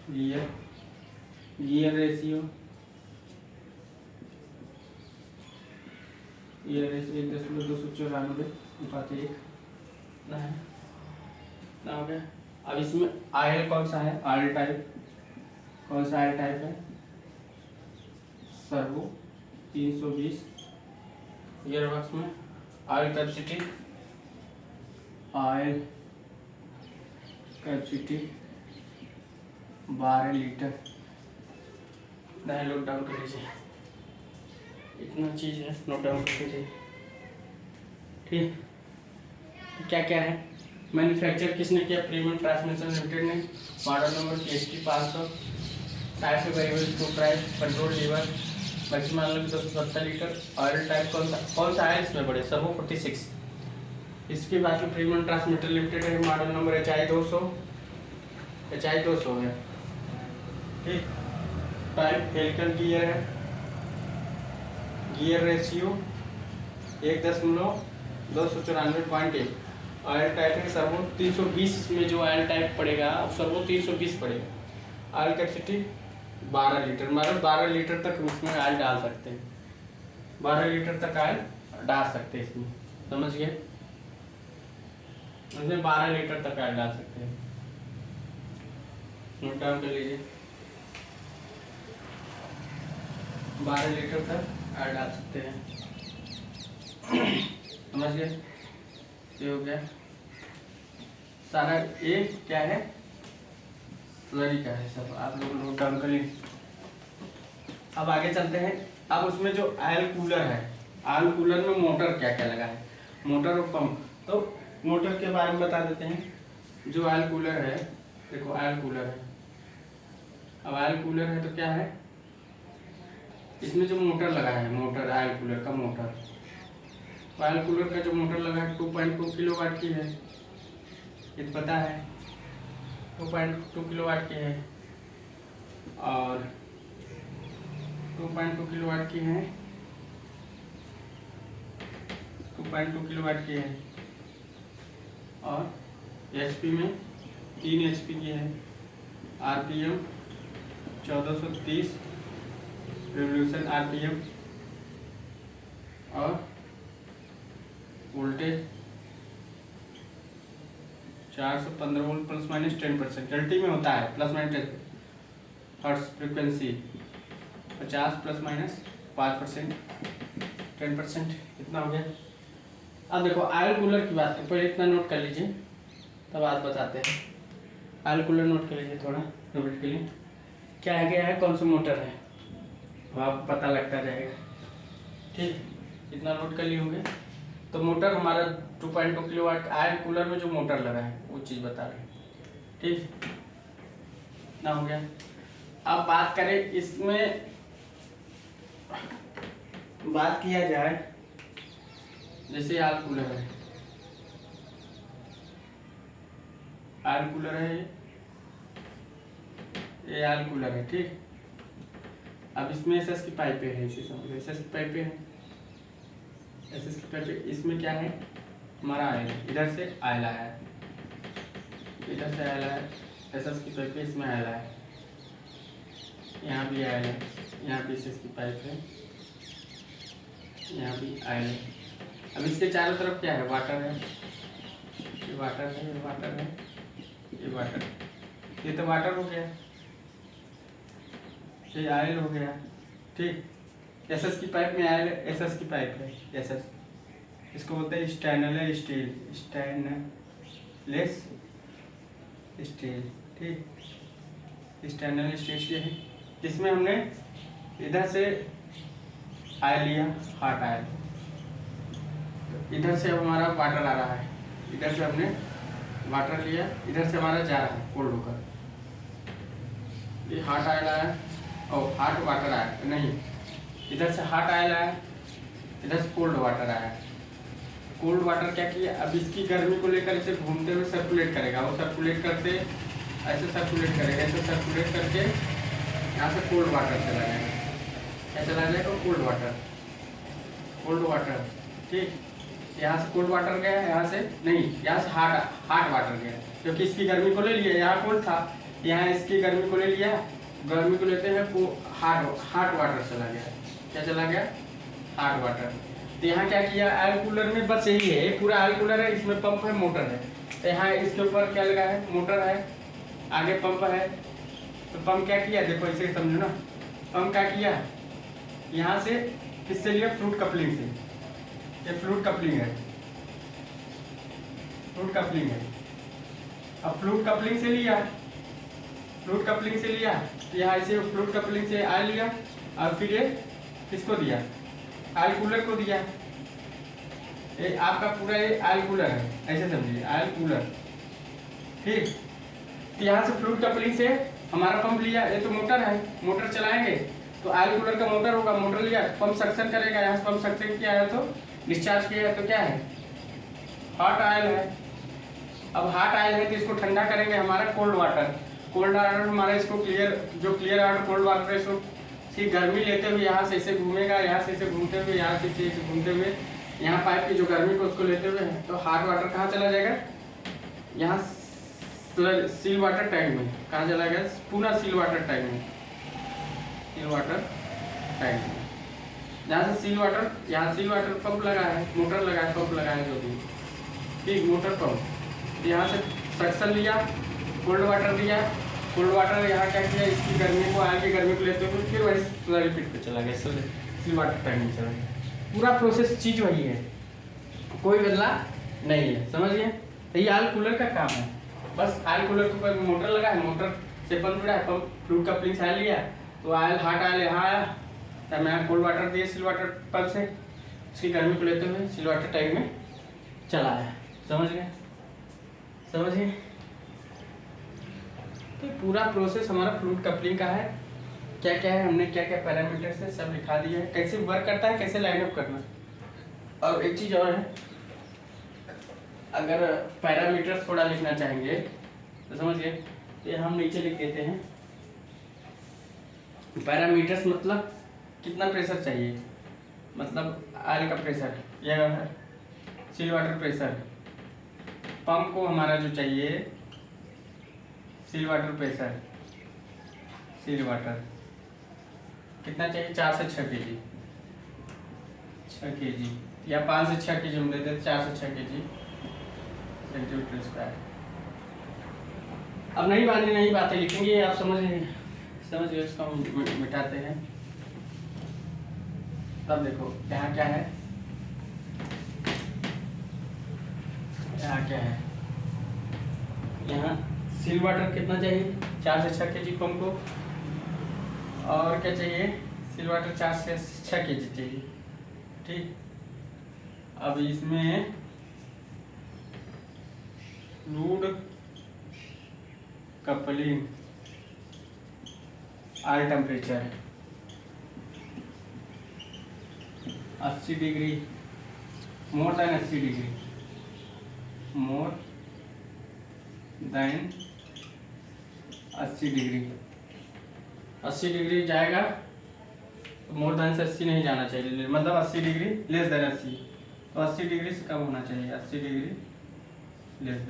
गियर, गियर रेशियो 1.294/1 ना हो गया। अब इसमें ऑयल कौन सा है? ऑयल टाइप कौन सा ऑयल टाइप है? सर्वो 320। गियर बॉक्स में ऑयल कैपेसिटी 12 लीटर। दाएं नोट डाउन कर लीजिए, इतना चीज़ है, नोट डाउन कर लीजिए। ठीक, तो क्या क्या है? मैन्युफैक्चर किसने किया? प्रीमियम ट्रांसमिशन लिमिटेड ने। Model number KST 500। Type variable screw drive, control lever, maximum oil 270 litre. Oil type कौन सा ऑयल इसमें पड़े? सर्वो 46। इसके बाद में प्रीमियम ट्रांसमीटर लिमिटेड है, मॉडल नंबर HI 200 है। ठीक, टाइप हेलिकल गियर है, गियर रेशियो 1.294/1। ऑयल टाइप है सर्वो 320 में जो ऑयल टाइप पड़ेगा सर्वो 320 पड़ेगा। ऑयल कैपेसिटी 12 लीटर, मतलब 12 लीटर तक उसमें ऑयल डाल सकते हैं, 12 लीटर तक ऑयल डाल सकते हैं इसमें, समझ गए? इसमें 12 लीटर तक ऑयल डाल सकते हैं, नोट डाउन कर लीजिए। 12 लीटर तक ऑयल डाल सकते हैं, समझ गए? ये हो गया सारा। ये क्या है? स्लरी का है सब, आप लोग नोट डाउन कर लीजिए। अब आगे चलते हैं। अब उसमें जो ऑयल कूलर है, ऑयल कूलर में मोटर क्या क्या लगा है? मोटर और पंप। तो मोटर के बारे में बता देते हैं। जो ऑयल कूलर है, देखो ऑयल कूलर है। अब ऑयल कूलर है तो क्या है? इसमें जो मोटर लगा है, मोटर ऑयल कूलर का मोटर, ऑयल कूलर का जो मोटर लगा है 2.2 किलोवाट की है, ये तो पता है 2.2 किलोवाट की है। और 2.2 किलोवाट की है, 2.2 किलोवाट की है। और HP में 3 HP की है। RPM 1430 revolution RPM। और वोल्टेज 415 वोल्ट +-10%। LT में होता है +-10 हर्ट्ज। फ्रीक्वेंसी 50 ±5%, 10%। इतना हो गया। अब देखो ऑयल कूलर की बात, पहले इतना नोट कर लीजिए, तब बात बताते हैं। ऑयल कूलर नोट कर लीजिए थोड़ा रिपीट के लिए, क्या है, क्या है, कौन सा मोटर है, वो आपको पता लगता जाएगा। ठीक, इतना नोट कर लिए होंगे। तो मोटर हमारा 2.2 किलोवाट आयल कूलर में जो मोटर लगा है वो चीज़ बता रहे हैं। ठीक ना, हो गया। अब बात करें इसमें, बात किया जाए जैसे आयल कूलर है, आयल कूलर है, ये आयल कूलर है। ठीक, अब इसमें एसएस की पाइपें हैं, इसे समझो, एसएस की पाइपें हैं, एसएस की पाइपें। इसमें क्या है, हमारा आयल, इधर से आयल आया है, इधर से आयल है, एसएस की पाइपें इसमें आयल है, यहाँ भी आयल है, यहाँ भी एसएस की पाइप है, यहाँ भी आयल है। अब इसके चारों तरफ क्या है, वाटर है, ये वाटर है, ये वाटर है, ये वाटर, ये तो वाटर हो गया, ये आयल हो गया। ठीक, एसएस की पाइप में आयल, एसएस की पाइप है, एसएस, इसको बोलते हैं स्टेनलेस स्टील, स्टेनलेस स्टील। ठीक, स्टेनलेस स्टील ये है, जिसमें हमने इधर से आयल लिया, हॉट आयल, इधर से हमारा वाटर आ रहा है, इधर से हमने वाटर लिया, इधर से हमारा जा रहा है कोल्ड होकर, ये हॉट आयल आया और हॉट वाटर आया, नहीं, इधर से हॉट आयल आया, इधर से कोल्ड वाटर आया। कोल्ड वाटर क्या किया, अब इसकी गर्मी को लेकर इसे घूमते हुए सर्कुलेट करेगा, वो सर्कुलेट करते ऐसे सर्कुलेट करेगा, ऐसे सर्कुलेट करके यहाँ से कोल्ड वाटर चला जाएगा, क्या चला जाएगा, कोल्ड वाटर, कोल्ड वाटर। ठीक, यहाँ से कोल्ड वाटर गया, यहाँ से नहीं, यहाँ से हॉट वाटर गया, क्योंकि इसकी गर्मी को ले लिया, यहाँ कोल्ड था, यहाँ इसकी गर्मी को ले लिया, गर्मी को लेते हैं हॉट वाटर चला गया, क्या चला गया, हॉट वाटर। तो यहाँ क्या किया, आयल कूलर में बस यही है, पूरा आयल कूलर है, इसमें पंप है, मोटर है, तो यहाँ इसके ऊपर क्या लगा है, मोटर है, आगे पंप है। तो पंप क्या किया, देखो इसे समझो ना, पंप क्या किया, यहाँ से किससे लिया, फ्लूट कपलिंग से, ये फ्लूट कपलिंग है, फ्लूट कपलिंग है। अब फ्लूट कपलिंग से लिया, फ्लूट कपलिंग से लिया, यहाँ इसे फ्लूट कपलिंग से आयल लिया, और फिर ये किसको दिया, आयल कूलर को दिया। ये आपका पूरा ये आयल कूलर है, ऐसे समझिए, आयल कूलर। ठीक, तो यहाँ से फ्लूट कपलिंग से हमारा पंप लिया, ये तो मोटर है, मोटर चलाएंगे तो आयल कूलर का मोटर होगा, मोटर लिया, पंप सक्शन करेगा, यहाँ से पंप सक्शन किया है तो डिस्चार्ज किया है, तो क्या है, हॉट आयल है। अब हॉट आयल है तो इसको ठंडा करेंगे, हमारा कोल्ड वाटर, कोल्ड वाटर हमारा इसको क्लियर, जो क्लियर वाटर कोल्ड वाटर है इसको इसकी गर्मी लेते हुए यहाँ से इसे घूमेगा, यहाँ से इसे घूमते हुए, यहाँ से इसे घूमते हुए, यहाँ पाइप की जो गर्मी को उसको लेते हुए, तो हॉट वाटर कहाँ चला जाएगा, यहाँ सील वाटर टैंक में, कहाँ चला गया, पूरा सील वाटर टैंक में, सील वाटर टैंक में, जहाँ से सील वाटर, यहाँ सील वाटर पंप लगा है, मोटर लगा है, पंप लगा है, जो भी ठीक, मोटर पंप, यहाँ से सक्शन लिया, कोल्ड वाटर दिया, कोल्ड वाटर यहाँ क्या किया, इसकी गर्मी को, आयल की गर्मी को लेते हुए फिर वही पूरा रिपीट पे चला गया, सील वाटर टैंक में चला गया। पूरा प्रोसेस चीज़ वही है, कोई बदला नहीं है, समझ गए। तो ये आयल कूलर का काम है, बस आयल कूलर के ऊपर मोटर लगा है, मोटर से पंप जुड़ा है, पंप फ्लूट कपलिंग से आयल लिया, तो आयल हॉट आयल यहाँ आया, तब मैं कोल्ड वाटर दिए सील वाटर पंप से, उसकी गर्मी को लेते हुए सील वाटर टैंक में चला है, समझ गए, समझ गए। तो पूरा प्रोसेस हमारा फ्लूट कपलिंग का है, क्या क्या है, हमने क्या क्या पैरामीटर्स है सब लिखा दिया है, कैसे वर्क करता है, कैसे लाइन अप करना। और एक चीज़ और है, अगर पैरामीटर्स थोड़ा लिखना चाहेंगे तो समझिए, ये हम नीचे लिख देते हैं, पैरामीटर्स मतलब कितना प्रेशर चाहिए, मतलब आयल का प्रेशर, यह सील वाटर प्रेशर, पंप को हमारा जो चाहिए seal water pressure, seal water कितना चाहिए, 4 से 6 kg, 6 kg या 5 से 6 kg हम दे देते, 4 से 6 kg सेंटीमीटर स्क्वायर। अब नई बातें लिखेंगे, आप समझिए, इसको हम मिटाते हैं। तब देखो यहाँ क्या है, यहाँ क्या है, यहाँ सील वाटर कितना चाहिए, 4 से 6 kg पंप को, और क्या चाहिए, सील वाटर 4 से 6 kg चाहिए, ठीक। अब इसमें fluid coupling are temperature 80 degree, more than 80 degree, more than 80 degree, 80 degree जाएगा तो मोर देन से 80 नहीं जाना चाहिए, मतलब 80 डिग्री लेस देन 80, तो 80 डिग्री से कम होना चाहिए, 80 degree less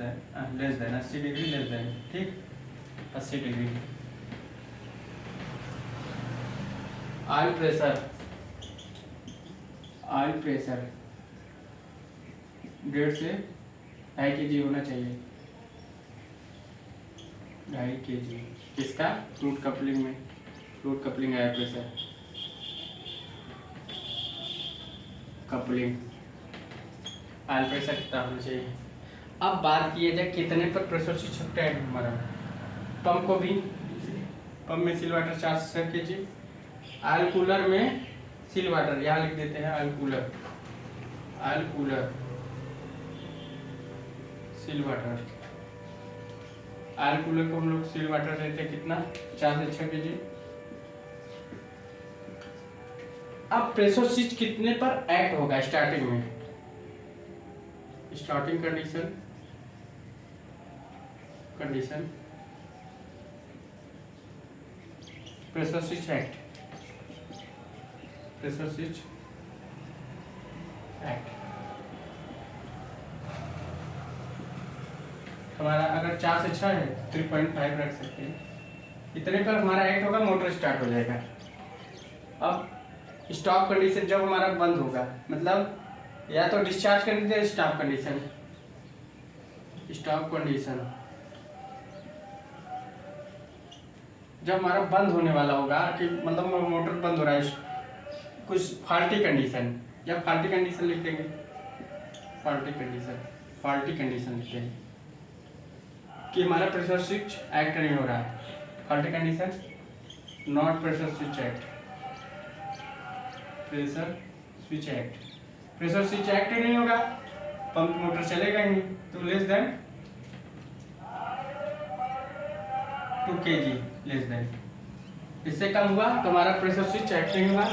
than 80 degree less than, ठीक, 80 डिग्री। ऑयल प्रेशर 1.5 से 2.5 kg होना चाहिए, 2.5 kg किसका, फ्लूइड कपलिंग में, fluid coupling oil pressure coupling oil pressure कितना होना चाहिए। अब बात किया जाए कितने पर प्रेशर स्विच है हमारा। पंप को भी, पंप में सिल वाटर 4 से 6 kg, ऑयल कूलर में सिल वाटर यहाँ लिख देते हैं, ऑयल कूलर सिल वाटर, ऑयल कूलर को हम लोग सिल वाटर देते हैं कितना, 4 से 6 kg। अब प्रेशर स्विच कितने पर एक्ट होगा स्टार्टिंग में, starting condition pressure switch act, pressure switch act हमारा अगर 4 से 6 है 3.5 रख सकते हैं, इतने पर हमारा एक्ट होगा, मोटर स्टार्ट हो जाएगा। अब स्टॉप कंडीशन जब हमारा बंद होगा, मतलब या तो डिस्चार्ज कर देते हैं, स्टॉप कंडीशन जब हमारा बंद होने वाला होगा, कि मतलब मोटर बंद हो रहा है, कुछ फाल्टी कंडीशन, या फाल्टी कंडीशन लिख देंगे, फाल्टी कंडीशन लिखते हैं कि हमारा प्रेशर स्विच एक्ट नहीं हो रहा है, faulty condition not pressure switch act, pressure switch act ही नहीं होगा, पंप मोटर चलेगा ही नहीं, तो less than 2 kg less than, इससे कम हुआ तो हमारा प्रेशर स्विच एक्ट नहीं हुआ,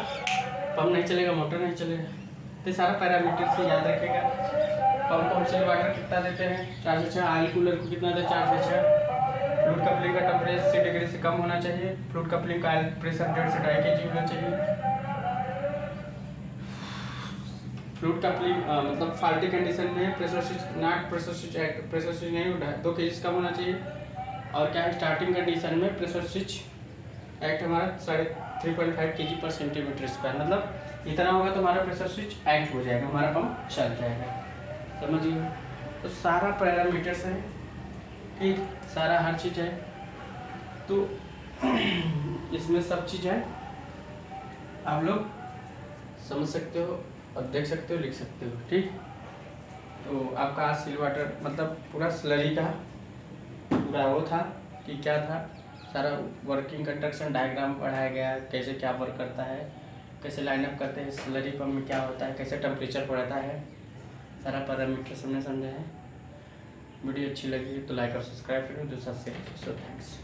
पंप नहीं चलेगा, मोटर नहीं चलेगा। तो सारा पैरामीटर से याद रखेगा। पंप को हम सिल वाटर कितना देते हैं, 4 से 6, ऑयल कूलर को कितना देते हैं, 4 से 6, फ्लूइड कपलिंग का टेम्परेचर 80 डिग्री से कम होना चाहिए, फ्लूइड कपलिंग का ऑयल प्रेशर 1.5 से 2.5 kg होना चाहिए। फ्लूइड कपलिंग मतलब फाल्टी कंडीशन में pressure switch not pressure switch act, pressure switch नहीं उठा, 2 kg से कम होना चाहिए। और क्या है, स्टार्टिंग कंडीशन में प्रेशर स्विच एक्ट हमारा 3.5 kg पर सेंटीमीटर स्क्वायर, मतलब इतना होगा तो हमारा प्रेशर स्विच एक्ट हो जाएगा, हमारा पंप चल जाएगा, समझिए। तो सारा पैरामीटर्स है, ठीक, सारा हर चीज़ है, तो इसमें सब चीज़ है, आप लोग समझ सकते हो और देख सकते हो, लिख सकते हो, ठीक। तो आपका आज सिल वाटर मतलब पूरा स्लरी का पूरा वो था कि क्या था, सारा वर्किंग कंस्ट्रक्शन डायग्राम पढ़ाया गया, कैसे क्या वर्क करता है, कैसे लाइनअप करते हैं, स्लरी पंप में क्या होता है, कैसे टेम्परेचर बढ़ता है, सारा पैरामीटर हमने समझा है। वीडियो अच्छी लगी तो लाइक और सब्सक्राइब करो, दूसरा शेयर। So thanks.